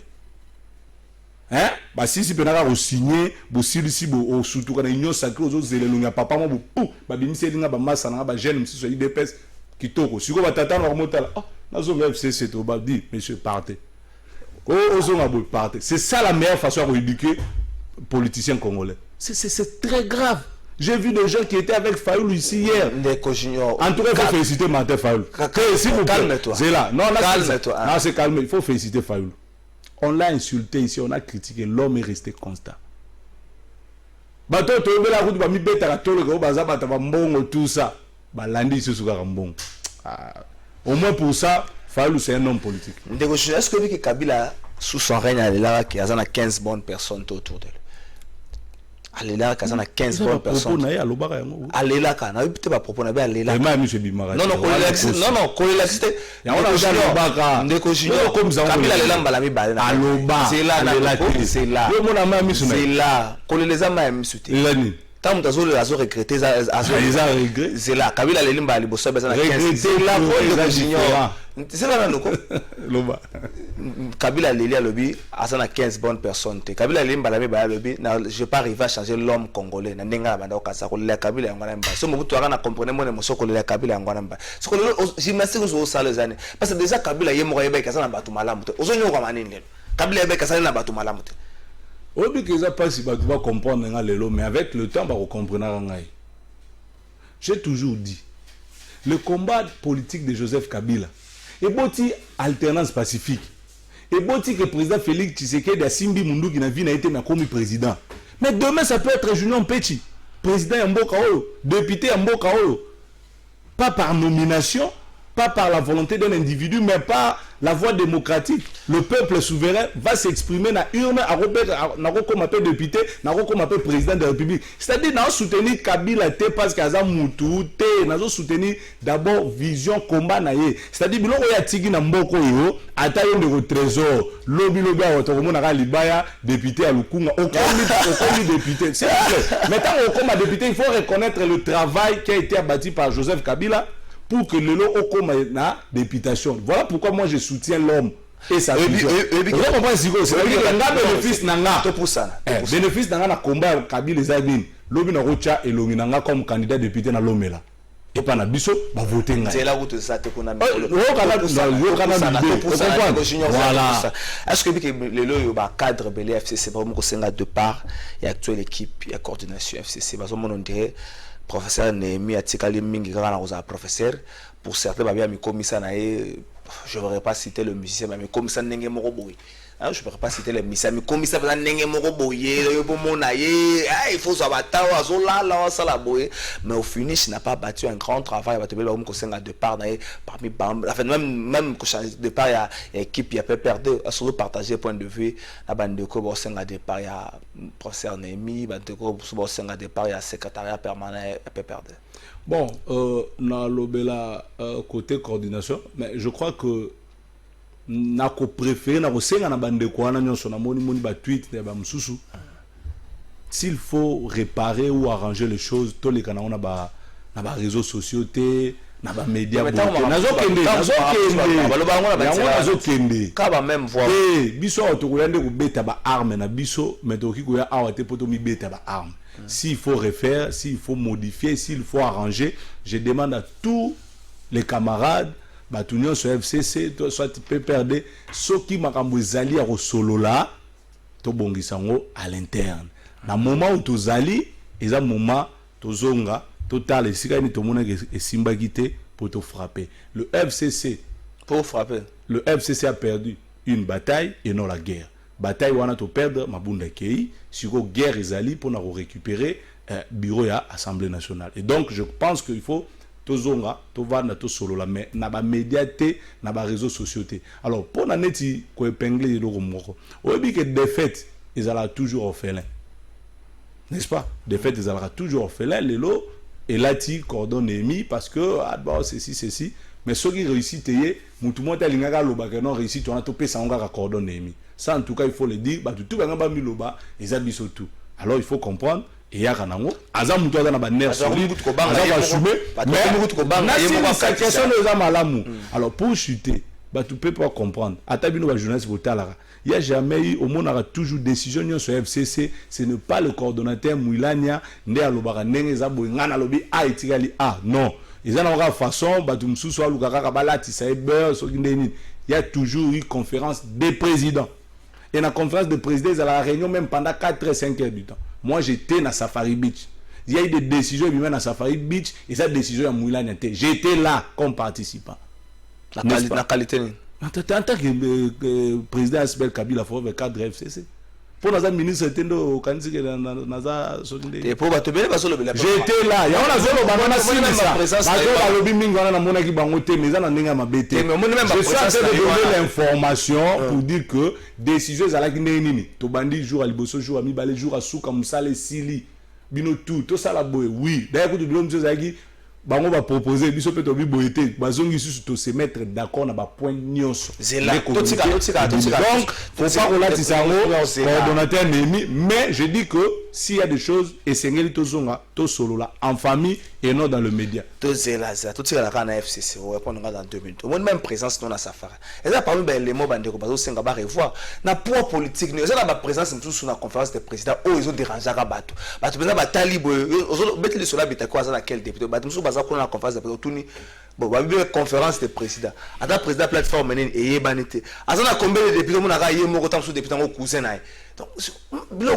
Hein bah si penaka ko signer bo silisi bo surtout kana union sacrée aux autres elelunga papa mo bo ba bimisi elinga ba massa na ba jeune msiso IDPS kitoko siko ba tata no motala ah nazo FCC to ba dit monsieur partez ozonga bo partez. C'est ça la meilleure façon de éduquer politiciens congolais. C'est très grave. J'ai vu des gens qui étaient avec Fayulu ici hier. En tout cas, il faut féliciter Martin Fayulu. Calme-toi. C'est là. Non, calme-toi. Non, c'est calme. Il faut féliciter Fayulu. On l'a insulté ici, on a critiqué. L'homme est resté constant. Bato to la route ba mi beta la tole ko baza bata ba mbongo tout ça. Ba landi sur suka mbongo. Au moins pour ça, Fayulu c'est un homme politique. Est-ce que Kabila sous son règne il a 15 bonnes personnes autour de lui? Alela kazana 15 bonnes personnes. Alela kana peut pas proposer ba alela. Non non kolela c'était. Ya on a déjà lobaka. Ndeko junior comme ça. Kabila alela mbala mi ba. Aloba. C'est là. C'est là. Kolela ma misuti. Lani. Tant que les azo regretter c'est là Kabila le limba liboso bezana 15 c'est là pour les junior c'est là noko loba Kabila leli alobi asana 15 bonnes personnes te Kabila limba la ba alobi je pas arriver à changer l'homme congolais na ndenga banda okasa ko le Kabila yangwana mba so mobutu akana comprendre mon emotion ko le Kabila yangwana mba so ko gymnastique zo sala zane parce que déjà Kabila yemo yeba kasana batu malamu te ozonyo kwa manini lelo Kabila yeba kasana na batu malamu te. Obi que ça passe, tu vas comprendre lelo, mais avec le temps, tu vas comprendre. J'ai toujours dit, le combat politique de Joseph Kabila est boti alternance pacifique. Et boti que le président Félix Tshisekedi a Simbi Mundu qui n'a vu n'a été comme président. Mais demain, ça peut être Junior Petit, président Yamboka Oyo, député Yamboka Oyo. Pas par nomination, pas par la volonté d'un individu, mais par la voie démocratique. Le peuple souverain va s'exprimer dans l'urne, comme appel député, comme appel président de la République. C'est-à-dire, nous soutenir Kabila parce qu'il y a Moutou, nous soutenir d'abord vision combat. C'est-à-dire, nous avons tigui na mboko yo, ata yo de trésor, lobby à Libaya, député à Lukunga, aucun député. C'est vrai. Maintenant, comme député, il faut reconnaître le travail qui a été abattu par Joseph Kabila pour que le lot au coma na députation. Voilà pourquoi moi je soutiens l'homme et sa vision. Bénéfice nanga. Bénéfice nanga na combat Kabila Zabin. Lobi na rocha et lobi nanga comme candidat député na Lomela. Et pas na biso ba voter nga. C'est la route ça te qu'on a mis. Voilà. Est-ce que le lot yo ba cadre belé FCC vraiment ko senga de part et actuelle équipe et coordination FCC bazo mon dirait professeur Némi atikali mingi kaka na koza professeur pour certains babia mi komisa na ye je ne voudrais pas citer le musicien mais komisa ndenge moko boy je ne voudrais pas citer le musicien mais komisa ba ndenge moko boy yo bomona ye il faut ça batawa azola la sala boy mais au finish n'a pas battu un grand travail ba tebela ko senga de part na ye parmi enfin même ko changer de part ya équipe ya peut perdre surtout partager point de vue na bande ko bo senga de part ya professeur Némi bande ko bo senga de part ya secrétariat permanent peut perdre. Bon, na lobela côté coordination, mais je crois que na ko préféré na ko senga na bande ko na nyonso na moni ba tweet na ba mususu. S'il faut réparer ou arranger les choses, tous les canaux na ba réseaux sociaux té na ba médias nazo kende ka même voir biso to ko yande ko beta ba arme na biso mais to ki ko ya awate poto mi beta ba arme. S'il faut refaire, s'il faut modifier, s'il faut arranger, je demande à tous les camarades, Batunion sur FCC, soit PPRD, ceux qui m'ont zali à solo là, to bongisango à l'interne. Dans le moment où tu zali, et un moment tu zonga, total et si tu mona et simba guité pour te frapper. Le FCC pour frapper. Le FCC a perdu une bataille et non la guerre. Bataille wana to perdre mabunda kei siko guerre ezali pour nous récupérer bureau ya Assemblée nationale. Et donc je pense qu'il faut to zonga to vanda to solo la mais na ba médiaté na ba réseaux sociaux té. Alors pour na neti ko épingler le moko. Oyebi que défaite ezala toujours orphelin. n'est-ce pas? De fait, ils allaient toujours orphelins, les lots, et là, tu cordon ennemi parce que, ah, bon, ceci. Mais ceux qui réussissent, tout le monde a réussi, tu as tout ça, on a cordon ennemi. Ça, en tout cas, il faut le dire, tout le monde a mis le bas, ils ont mis tout. Alors, il faut comprendre. Et il y a un peu de nerfs solides, alors pour chuter, tu peux pas comprendre. Il n'y a jamais eu, au monde a toujours décision sur FCC, ce n'est pas le coordonnateur Mouilania, non. Ils ont une façon, il y a toujours eu conférence des présidents. Et dans la conférence des présidents, ils ont la réunion même pendant 4-5 heures du temps. Moi, j'étais dans Safari Beach. Il y a eu des décisions dans Safari Beach et cette décision à Mouilania. J'étais là comme participant. La qualité. En tant que président Asbel Kabila, il faut faire cadre FCC. Pour notre ministre, c'était au Kanzi. J'étais là. Il y a je suis en train de donner l'information pour dire que décision est nini. Tobandi jour à Liboso, jour à Mibale, jour à Souka, Moussale, Sili, Bino tout ça là, oui. D'ailleurs, tu dis que on va proposer, il faut se mettre d'accord dans le point nyos. Donc, faut pas relater ça au coordonnateur ennemi, mais je dis que s'il y a des choses, et c'est tout solo là, en famille et non dans le média. Tout c'est là, tout c'est là, dans FCC, on va répondre dans 2 minutes. Au moins, même présence dans la Safari. Et là, parmi les mots, on va revoir. Dans le poids politique, nous avons la présence sur la conférence des présidents, où ils ont dérangé à Batou. Batou, par exemple, Talib, ils ont mis le soleil, ils ont mis quel député. Batou, ils ont la conférence des présidents. Bon, on va une conférence des présidents. À la président plateforme, et Banité. À la combien de députés, on a eu mon temps sur député, mon cousin. Donc, on va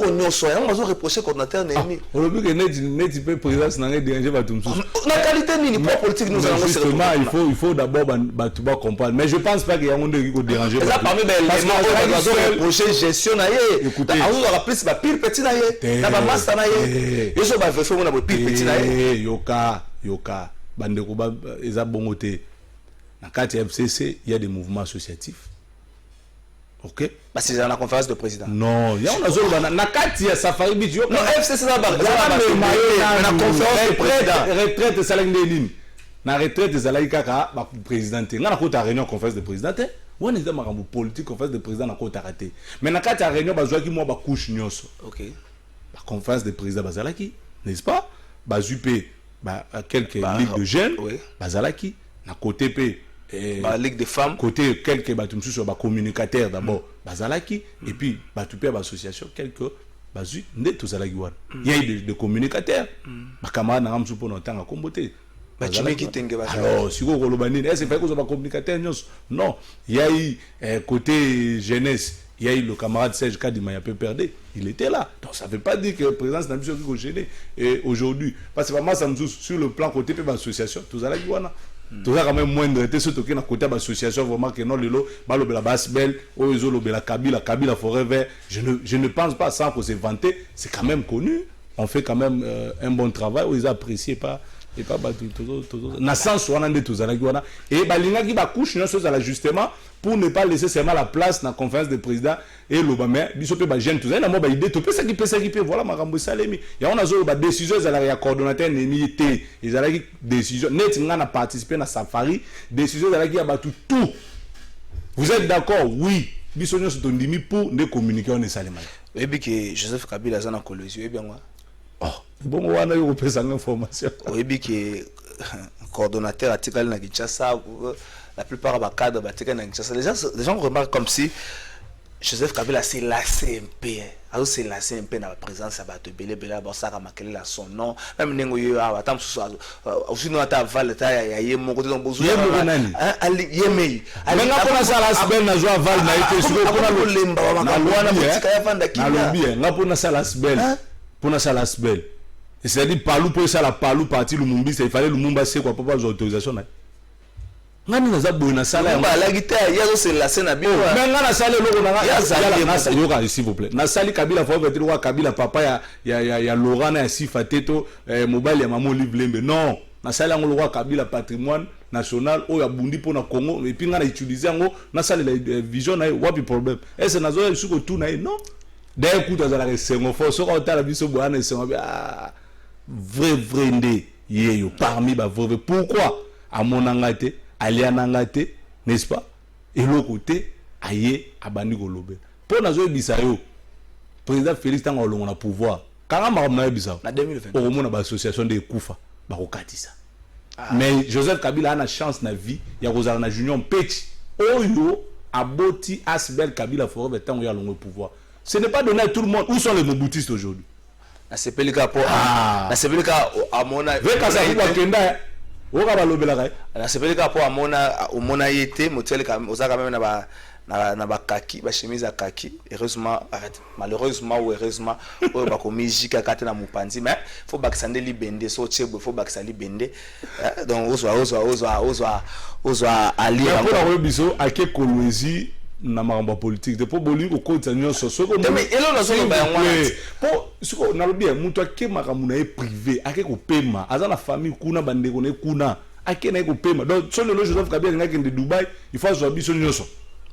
reprocher au coordinateur ennemi. On a vu que net peut présidence n'a rien dérangé Batou. La qualité ni pas politique, nous allons justement, il faut d'abord comprendre. Mais je ne pense pas qu'il y a un monde qui peut déranger. Ça parmi les éléments où on va reprocher gestion. Écoutez, on va plus le pire petit. On va master. Et ça va faire le pire petit. Yoka. Bandekuba eza bongote na kati FCC il y a des mouvements associatifs. OK, parce que c'est dans la conférence de président. Non, il y a on azolo na kati ya Safari Beach. Non, FCC ça va na conférence de président. Retraite salangé ligne. Na retraite zalaki kaka ba présidenté. Ngana ko ta réunion conférence de présidenté. On est dans makambo politique conférence de président na ko ta raté. Mais na kati ya réunion bazwaki mo ba couche nyonso. OK. La conférence de président bazalaki, n'est-ce pas? Bazupé quelques ligues de jeunes, bazalaki, na côté P, ligue de femmes, côté quelques communicateurs d'abord, bazalaki, et puis batupé association quelques bazu net tous zalaki wan. Il y a eu des communicateurs, ma camarade n'a pas pour longtemps à comboter. Alors, si vous avez c'est pas que vous avez communicateur, non, il y a eu côté jeunesse. Il y a eu le camarade Serge Kadima, il a peu perdu. Il était là. Donc ça ne veut pas dire que la présence n'a pas gêné. Et aujourd'hui, parce que vraiment, ça nous sur le plan côté de l'association, tout ça là, tout ça quand même moindre. Tout ce qui est côté de l'association, vraiment que non, le lot, la basse belle, la Kabila Forever. Je ne pense pas sans que c'est vanté. C'est quand même connu. On fait quand même un bon travail. Ils apprécient pas. Et pas na sens wana nde tozalaki wana et balingaki ba couche nyonso za justement pour ne pas laisser seulement la place dans la conférence des présidents et l'obama biso pe ba jeune tozali na mo ba idée to pesa ki pe voilà makambo salemi ya on a zo ba décision za la coordonnateur nemi té ezalaki décision net nga na participer na safari décision za la ki ya ba tout. Vous êtes d'accord? Oui, biso nyonso to ndimi pour ne communiquer on salema. Et bien que Joseph Kabila za na collision et bien moi. Oh, bon, on a eu une information. Oui, bien que coordonnateur a tiré dans Kinshasa, la plupart des cadres ont tiré dans Kinshasa. Les gens remarquent comme si Joseph Kabila s'est lassé un peu. Alors, c'est lassé un peu dans la présence de Batobele, Bela, Bossara, Makele, son nom. Même Nengo Yoa, Atam, aussi nous avons Val, Taïa, mon côté dans Bozo. Yemei. Mais là, pour ça, la semaine, n'a joué Val, n'a été sur le pour na sala sbel et c'est-à-dire palou pour ça la palou parti Lumumba il fallait Lumumba c'est quoi pour pas autorisation là ngani na za boy na sala ba la guitare yazo c'est la scène bien mais ngana sala loko na yoka s'il vous plaît na sali Kabila faut vetir wa Kabila papa ya Laurent na Sifa Teto mobile ya maman Olive Lembe non na sala ngolo wa Kabila patrimoine national o ya bundi pour na Congo et puis ngana utiliser ngo na sala la vision na wapi problème est-ce na zo suko tout na non d'un coup dans la sengofo so ko tala biso boana sengo vrai ndé yeyo parmi ba vrai pourquoi à mon angate alianangate n'est-ce pas et l'autre côté aye abandi kolobe pour nazo bisa yo président Félix tanga olongo na pouvoir kanga makamna bisa na 2020 au monde ba association de kufa ba kokatisa mais Joseph Kabila a une chance na vie ya kozala na junior petit oyo aboti Asbel Kabila forever tant ya longo pouvoir ce n'est pas donné à tout le monde où sont les mobutistes aujourd'hui na sepelika po na sepelika amona veka sa kwa kenda oka balobela kai na sepelika po amona yete motele ka ozaka même na ba kaki ba chemise à kaki heureusement malheureusement ou heureusement oyo ba komijika kate na mupanzi mais faut bakisande libende so chebo faut bakisali bende donc ozwa ali pour la biso ake kolwezi na makambo politique de po boli ko kota nyonso so ko mais elo na so ba ngwana po siko na lobi mutu ake makambo na privé ake ko pema aza na famille kuna bandeko ne kuna ake na ko pema donc so le Joseph Kabila ngaki de Dubai il faut so biso nyonso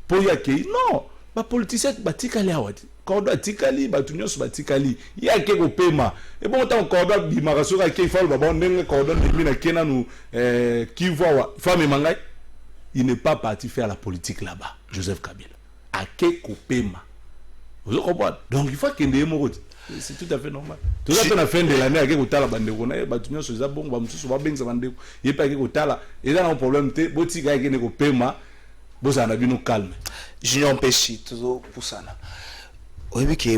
pour yake non ba politicien batikali awati kordo atikali batu nyonso batikali yake ko pema et bon tant kordo bimaka so ake il faut ba bon ndenge kordo ndimi na kena nu kivoa femme mangai il n'est pas parti faire la politique là-bas, Joseph Kabila. À quel copéma. Vous comprenez? Donc il faut qu'il y ait un c'est tout à fait normal. Tout ça, à la fin de l'année, avec le Tala Bandegona, il y a des gens qui sont bons, il y a des gens qui il n'y a pas de Tala. Et là, un problème, il y a des gens qui ont paiement, il y a des gens qui calme. Junior Péchi, toujours pour ça. Oui, que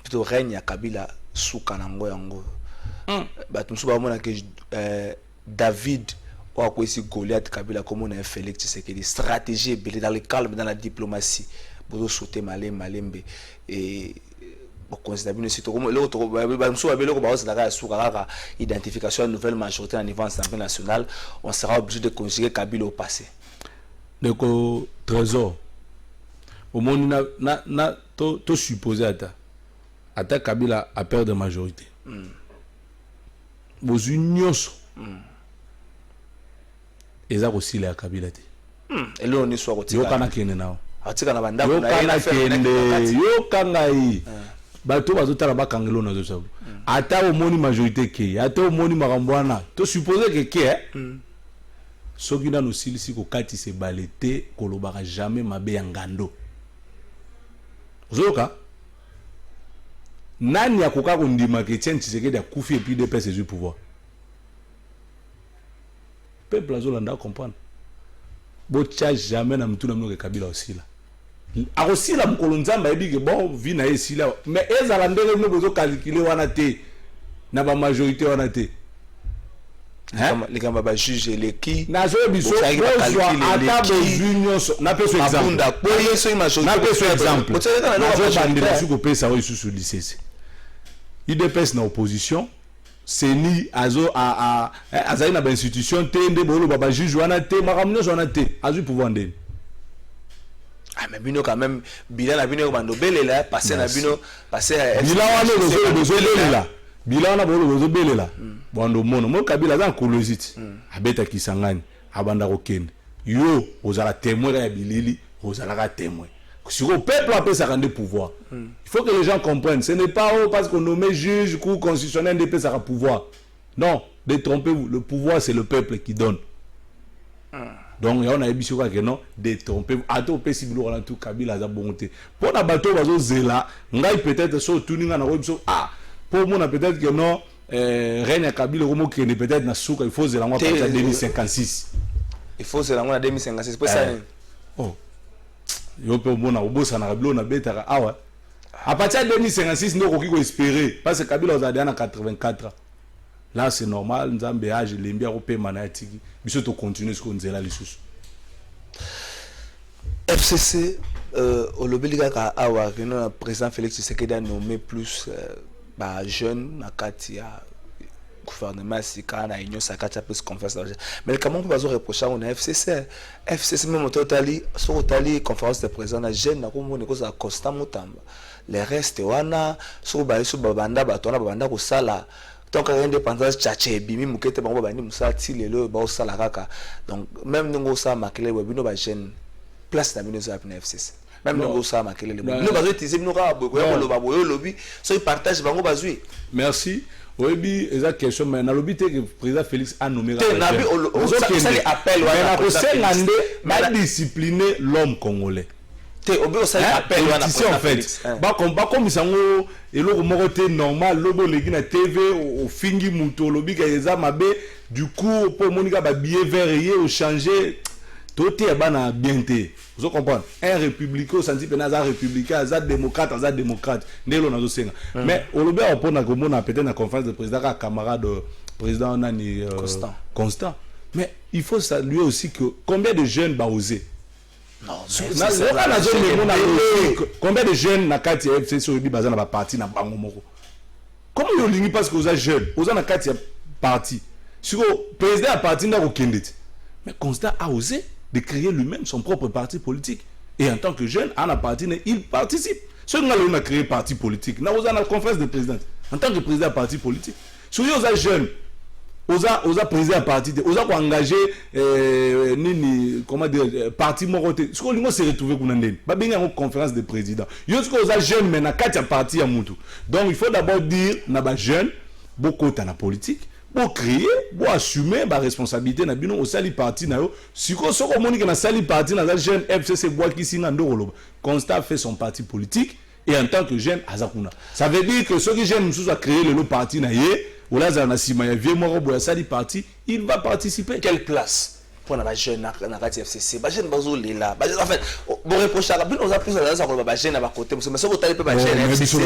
plutôt règne à Kabila sous Kanango Yango. David ou à quoi ici Goliath Kabila comme on a Félix Tshisekedi stratégie dans le calme dans la diplomatie pour sauter malembe et considérer une situation comme l'autre identification de nouvelle majorité à niveau national on sera obligé de conjuguer Kabila au passé donc trésor au monde na to supposé à Kabila a peur de majorité vos unions eza aussi la Kabila te elo ni so kotika yo kana kende nawo atika na bandako yo kana kende yo kangai bato bazotala bakangelo na zo sabu ata omoni majorité ke ata omoni makambo wana to supposer que ke soki na no silisi ko kati se balete kolobaka jamais mabe ya ngando zoka nani akoka kondima ke Etienne Tshisekedi akufi et puis de pèse du pouvoir peuple azolanda comprendre bocha jamais na mtu na mnoke Kabila osila akosila mukolo nzamba ebike bon vi na esila mais ezala ndenge no bozo calculer wana te na ba majorité wana te les gars ba juger les qui na zo biso ata besoin so na peso exemple na peso exemple na zo bandela suko pesa o isusu lisese IDPS na opposition c'est ni azo a na ba institution tende bolo baba juge wana te makamno wana te azu pouvoir ndeni mais bino quand même bilan na bino bando belela passer na bino passer bilan wana bezo belela bilan na bolo bezo belela bando mono mo Kabila za curiosity abeta kisangani abanda kokende yo ozala témoin ya bilili ozala ka témoin si le peuple a pris des pouvoirs, il faut que les gens comprennent. Ce n'est pas parce qu'on nomme juge, cour constitutionnel, des pays à pouvoir. Non, détrompez-vous. Le pouvoir, c'est le peuple qui donne. Donc, on a dit que non, détrompez-vous. Attends, on peut si vous avez tout Kabila à bonté. Pour la bateau, zéla, peut-être sur tout le monde ah, pour moi, peut-être que non, règne à Kabila, qui est peut-être na souka, il faut zéla en 2056. Il faut zéla en 2056. Pour ça. Oh. Yo pe mona obosa na Kabila na betaka awa à partir de 2056 nous ko espérer parce que Kabila ozadi na 84 ans là c'est normal nzambe age lembi a ko mana atiki biso to continuer ce qu'on nzela lisusu FCC olobelika ka awa que le président Félix Tshisekedi a nommé plus ba jeune na kati ya gouvernement sikana union sakata plus confiance mais comment on peut reprocher on FCC même totali sur totali conférence de président na jeune na komone ko za constant mutamba les restes wana sur ba sur babanda batona babanda ko sala tant que indépendance tchache bimi mukete bango bandi musati lelo ba sala kaka donc même ngo sa makele bino ba jeune place na bino za FCC même le ça makelele nous bazo utiliser bino ka boyo loba boyo lobi so il partage bango bazui merci oui eza question mais na lobi te que président Félix a nommé nabi ça les appel wana ko sengande ba discipliner l'homme congolais te obi ça appel wana en fait ba comme sango eloko moko te normal lobo legi na TV au fingi muto lobi ka eza mabe du coup pour monika ba billet vert au changer tout est bana bien te vous comprenez un républicain senti penaza républicain za démocrate ndelo nazo senga mais olobi opona ko mona peut-être na conférence de président ka camarade président nani Constant mais il faut saluer aussi que combien de jeunes ba oser non combien de jeunes na kati ya FCC obi bazana ba parti na bango moko comment yo lingi parce que oza jeune oza na kati ya parti siko président a parti na ko kendeti mais Constant a osé de créer lui-même son propre parti politique. Et en tant que jeune, à la partie, il participe. Ce qu'on a créé parti politique, nous avons la conférence de président. En tant que président parti politique. Si vous êtes jeune, vous avez président parti, vous avez engagé, comment dire, parti moroté. Ce qu'on s'est retrouvé pour nous. Pas bien une conférence de président. Vous êtes jeune, mais na quatre parti à Moutou. Donc il faut d'abord dire, na jeune, beaucoup dans la politique. Pour créer, pour assumer la responsabilité na bino au sali parti na yo siko soko moni que na sali parti na jeune FCC bois qui singa ndoro Constant fait son parti politique et en tant que jeune azakuna ça veut dire que ceux qui jeune mususu a créé le parti na ye ou là za na sima ya vieux moro boya sali parti il va participer quelle place pour la jeune na kati FCC ba jeune bazo lela en fait bon reproche à bino za plus za ko ba jeune na côté mais so ko tali pe ba jeune FCC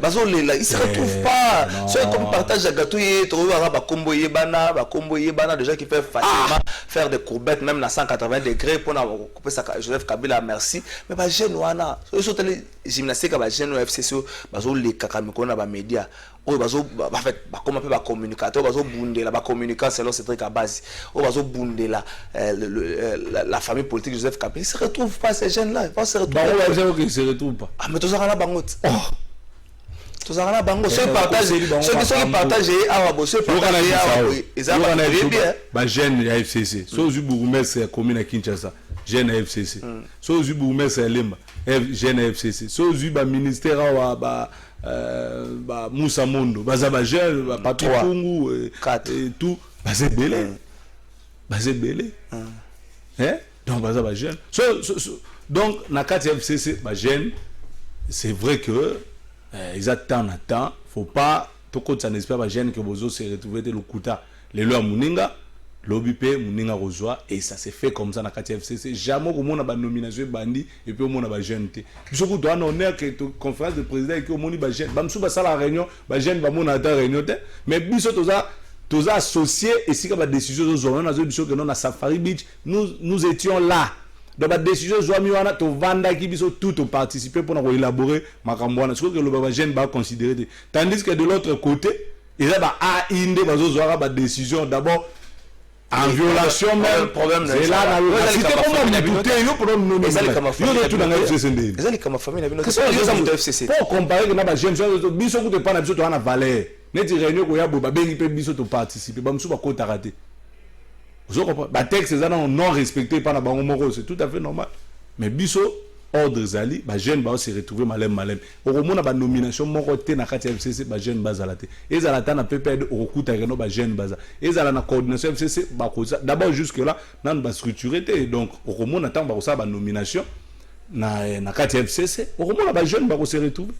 bazo lela il se retrouve pas ceux comme partage à gâteau et trouver ba combo yebana déjà qui fait facilement faire des courbettes même à 180 degrés pour couper ça Joseph Kabila merci mais ba jeune wana so tali gymnastique ba jeune FCC bazo le kakamiko na ba média o bazo en fait ba comment peut ba communicateur bazo bundela ba communicant selon ce truc à base o bazo bundela la famille politique Joseph Kabila se retrouve pas ces jeunes là ils vont se retrouver ils se retrouvent pas ah mais tous ça bango tous ça bango ceux qui partagent ah bosse partager ils ça ba jeune ya FCC so zu bourgmestre commune à Kinshasa jeune FCC so zu bourgmestre Lemba jeune FCC so zu ba ministère wa ba Moussa Mondo baza ba jeune ba Papi Kungu et tout basé belé donc baza ba jeune donc na kati FCC ba jeune c'est vrai que ils attendent faut pas tout compte ça n'espère pas jeune que bozo se retrouver le kuta les lois muninga l'obipé muninga rozwa et ça s'est fait comme ça na kati FCC jamais au monde ba nomination bandi et puis au monde ba jeune té bisoko doit honneur que conférence de président et que au monde ba jeune ba msuba sala réunion ba jeune ba mona ta réunion té mais biso toza associés et si ka ba décision zo on a zo biso que non na Safari Beach nous étions là donc la décision zoami wana to vanda ki biso tout participer pour élaborer makambo wana ce que le ba jeune ba considérer tandis que de l'autre côté ils a ba inde ba zo zoara ba décision d'abord en violation même problème c'est là na cité comment douter yo problème non yo tout dans la FCC ezali kama famille na bino que ça mo FCC pour comparer que na ba jeune biso ko te pas na biso to ana valeur neti réunion ko ya bo ba bengi pe biso to participer ba msu ba ko tarater vous comprenez ba texte ça non respecté par na bango moko c'est tout à fait normal mais biso ordre zali ba jeune ba se retrouver malem au mona ba nomination moko te na kati FCC ba jeune bazalate ezala ta na PPD au kuta reno ba jeune baza ezala na coordination FCC ba ko d'abord jusque là nan ba structuré te donc au mona tant ba ko ça ba nomination na kati FCC au mona ba jeune ba ko se retrouver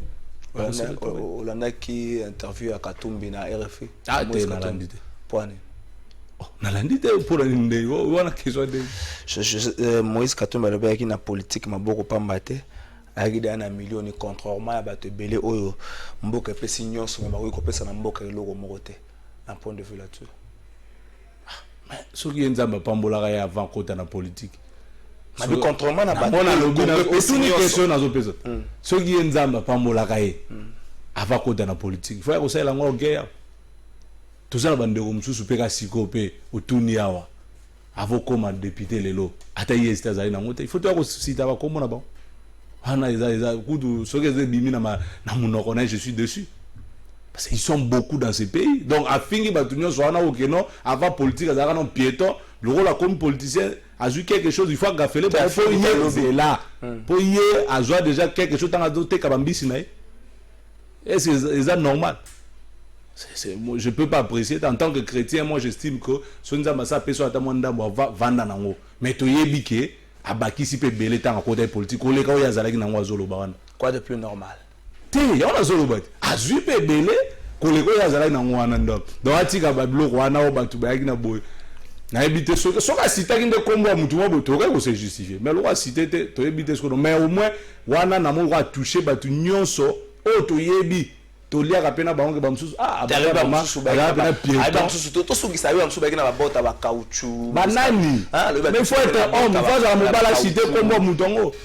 Olanda qui interview à Katumbi na RFI ah te na landite point na landite pour ndé wana question de Moïse Katumbi le qui na politique maboko pamba te ayaki na millioni contrairement à bato belé oyo mboka pesi nyonso mais ba ko pesa na mboka eloko moko te un point de vue là-dessus mais ce qui nzamba pambola ya avant kota na politique mais contrairement na bato na lobi na otuni question na zo pesa ce qui nzamba pambola kaye avant kota na politique faut ya ko sala ngo guerre tout ça bandeko msusu pe ka siko pe otuni awa avant comme député lelo ata yesta za ina ngote il faut to ko sita ba komona ba ana iza kudu soke ze bimi na munoko na je suis dessus parce qu'ils sont beaucoup dans ce pays donc afingi batunyo so ana okeno avant politique za kana piéton le rôle comme politicien azui quelque chose il faut agafele ba faut y c'est là pour y azwa déjà quelque chose dans doté kabambisi na et c'est normal. Moi, je peux pas apprécier en tant que chrétien. Moi j'estime que si nous avons ça personne à monde va vendre nango mais to yebike abaki si pe belé tant à côté politique ko le ka ya zalaki nango azolo bawana quoi de plus normal te ya on azolo bat azui pe belé ko le ko ya zalaki nango wana ndo donc atika bablo wana o batu bayaki na boy na ebite soka cité kinde kombo mutu mo to ko se justifier mais lo cité te to ebite so mais au moins wana na mo va toucher batu nyonso o to yebi to liaka pena bango ba msusu ababa msusu to soki sayo msusu ba kina bota ba caoutchouc banani mais faut être homme faut za mobala cité kombo mutongo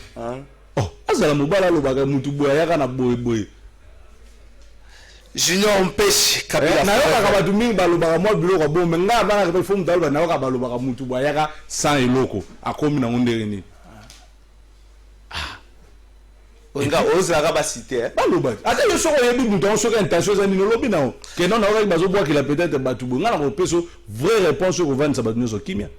oh azala mobala lo ba mutu boya yaka na boy Junior Mpeshe Kabila na yoka ba dumi ba lo ba mo biloko bombe nga bana ka fo mutalo na yoka ba lo ba mutu boya yaka sans eloko akomi na ngondere ni Onga ozaka ba cité baloba ata yo soko yebi mutu soko intention za nino lobi nao ke non na oka bazo boa ki la peut-être batu bonga na peso vraie réponse ko vendre sa batino so kimia.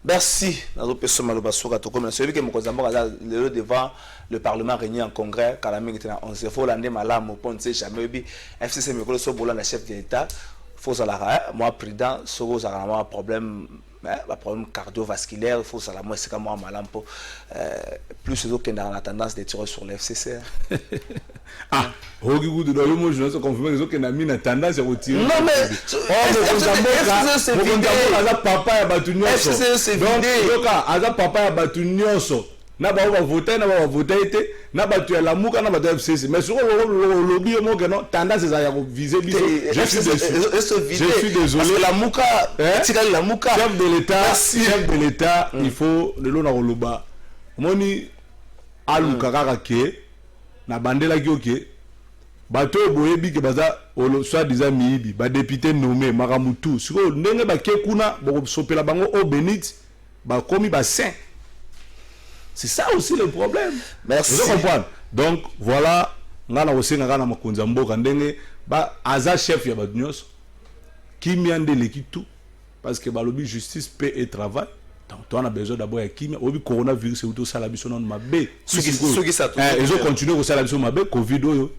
Merci nazo peso maloba soka to comme celui que mokozamba le devant le parlement réuni en congrès kalami était na 11 faut lande malamu ponce jamais bi FCC me ko so bolanda chef de l'état faut ça la moi président soko ça a un problème un problème cardiovasculaire, il faut ça la moi c'est comme moi malade pour plus les autres qui ont la tendance de tirer sur l'FCC. Ah, Rogi Goudou dans le mot je ne sais confirmer les autres qui ont mis la tendance à retirer. Non mais c'est vidé. Papa ya batu nyonso. C'est vidé. Donc aza papa ya batu nyonso. Na ba voter été na batu ya lamuka na batu ya FCC mais sur le lobby mo que non tendance ça ya viser biso je suis désolé la muka tika la muka chef de l'état il faut le lona roloba moni aluka kaka ke na bandela ki oke bato boyebi ke baza soit disant miibi ba député nommé maramutu siko ndenge ba ke kuna bo sopela bango au Benit ba komi ba saint. C'est ça aussi le problème. Merci. Vous comprenez? Donc voilà, ngana osenga ngana makonza mboka ndenge ba aza chef ya badnyos qui miande l'équipe parce que ba lobby justice paix et travail. Donc toi on a besoin d'abord ya kimia obi coronavirus ou tout ça la biso non mabe. Ceux qui ça ils ont continué ko sala biso mabe covid oyo.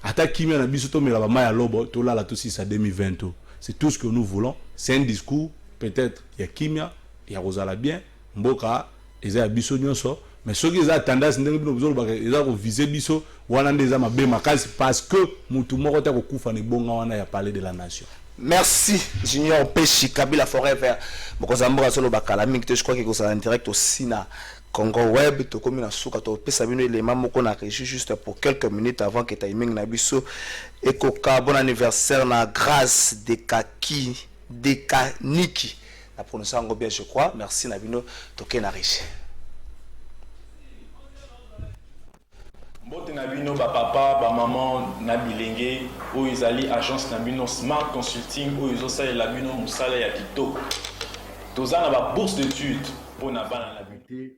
Ata kimia na biso to mela ba maya lobo to la to 6 à 2020. C'est tout ce que nous voulons. C'est un discours peut-être ya kimia ya rozala bien mboka ils ont biso nyonso mais ceux qui ont tendance ndenge bino bozolo ba ils ont visé biso wana ndeza mabe makasi parce que mutu moko ta ko kufa ne bonga wana ya parler de la nation. Merci Junior Mpeshe Kabila Forever mokozamba solo bakala mingi je crois que ça en direct aussi na Congo Web to komi na suka to pesa bino élément moko na régie juste pour quelques minutes avant que timing na biso ekoka bon anniversaire na grâce de Kaki de Kaniki. La prononciation bien je crois. Merci Nabino Tokena Riche. Mbote Nabino ba papa ba maman Nabilenge ou izali agence Nabino Smart Consulting ou izo sala la bino musala ya kitoko. Toza na ba bourse d'études pour na bana na bino.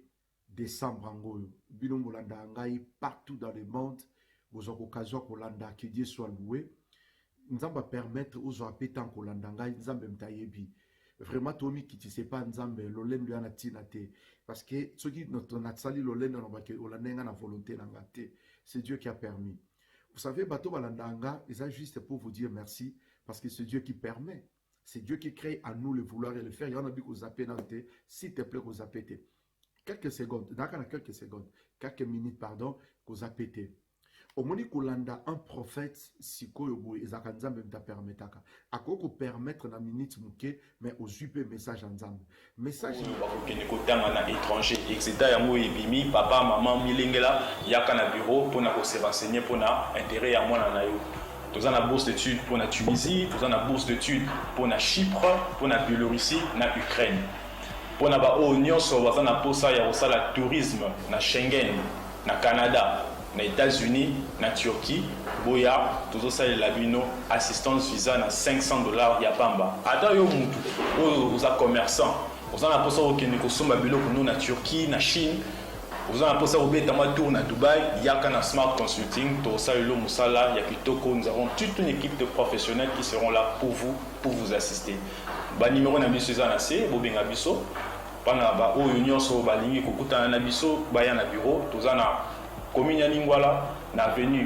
Décembre angoyo bino molanda ngai partout dans le monde vous avez occasion kolanda que Dieu soit loué. Nous allons permettre aux apétants kolanda ngai nzambe mtayebi. Vraiment Tommy qui tu sais pas nzambe lolendo yana tina te parce que ceux qui notre natsali lolendo na bake olandenga na volonté na ngate c'est Dieu qui a permis. Vous savez bateau balandanga c'est juste pour vous dire merci parce que c'est Dieu qui permet. C'est Dieu qui crée à nous le vouloir et le faire. Il y en a dit qu'on appelle s'il te plaît qu'on appelle quelques secondes, dans quelques secondes, quelques minutes pardon qu'on appelle. Au moment où landa un prophète sikoyobo ezaka nzambe mta permetaka akoko permettre na minute muke mais aux UP message nzambe message bakokende kotanga na étranger etc yango ebimi papa maman milengela yaka na bureau pour na ko se renseigner pour na intérêt ya mwana na yo toza na bourse d'études pour na Tunisie toza na bourse d'études pour na Chypre pour na Biélorussie na Ukraine pour na ba nyonso baza na posa ya kosala tourisme na Schengen na Canada na États-Unis, na Turquie, boya, tout ça la bino assistance visa na $500 ya pamba. Ata yo mutu, vous êtes commerçant, vous en avez posé au Kenya kosomba bilo kuno na Turquie, na Chine, vous en avez posé au Betama tour na Dubaï, yaka na Smart Consulting, tout ça le musala, ya kitoko, nous avons toute une équipe de professionnels qui seront là pour vous assister. Ba numéro na biso za na C, bobenga biso bana ba oyo nyonso balingi kokutana na biso baya na bureau toza na commune ya Lingwala na avenue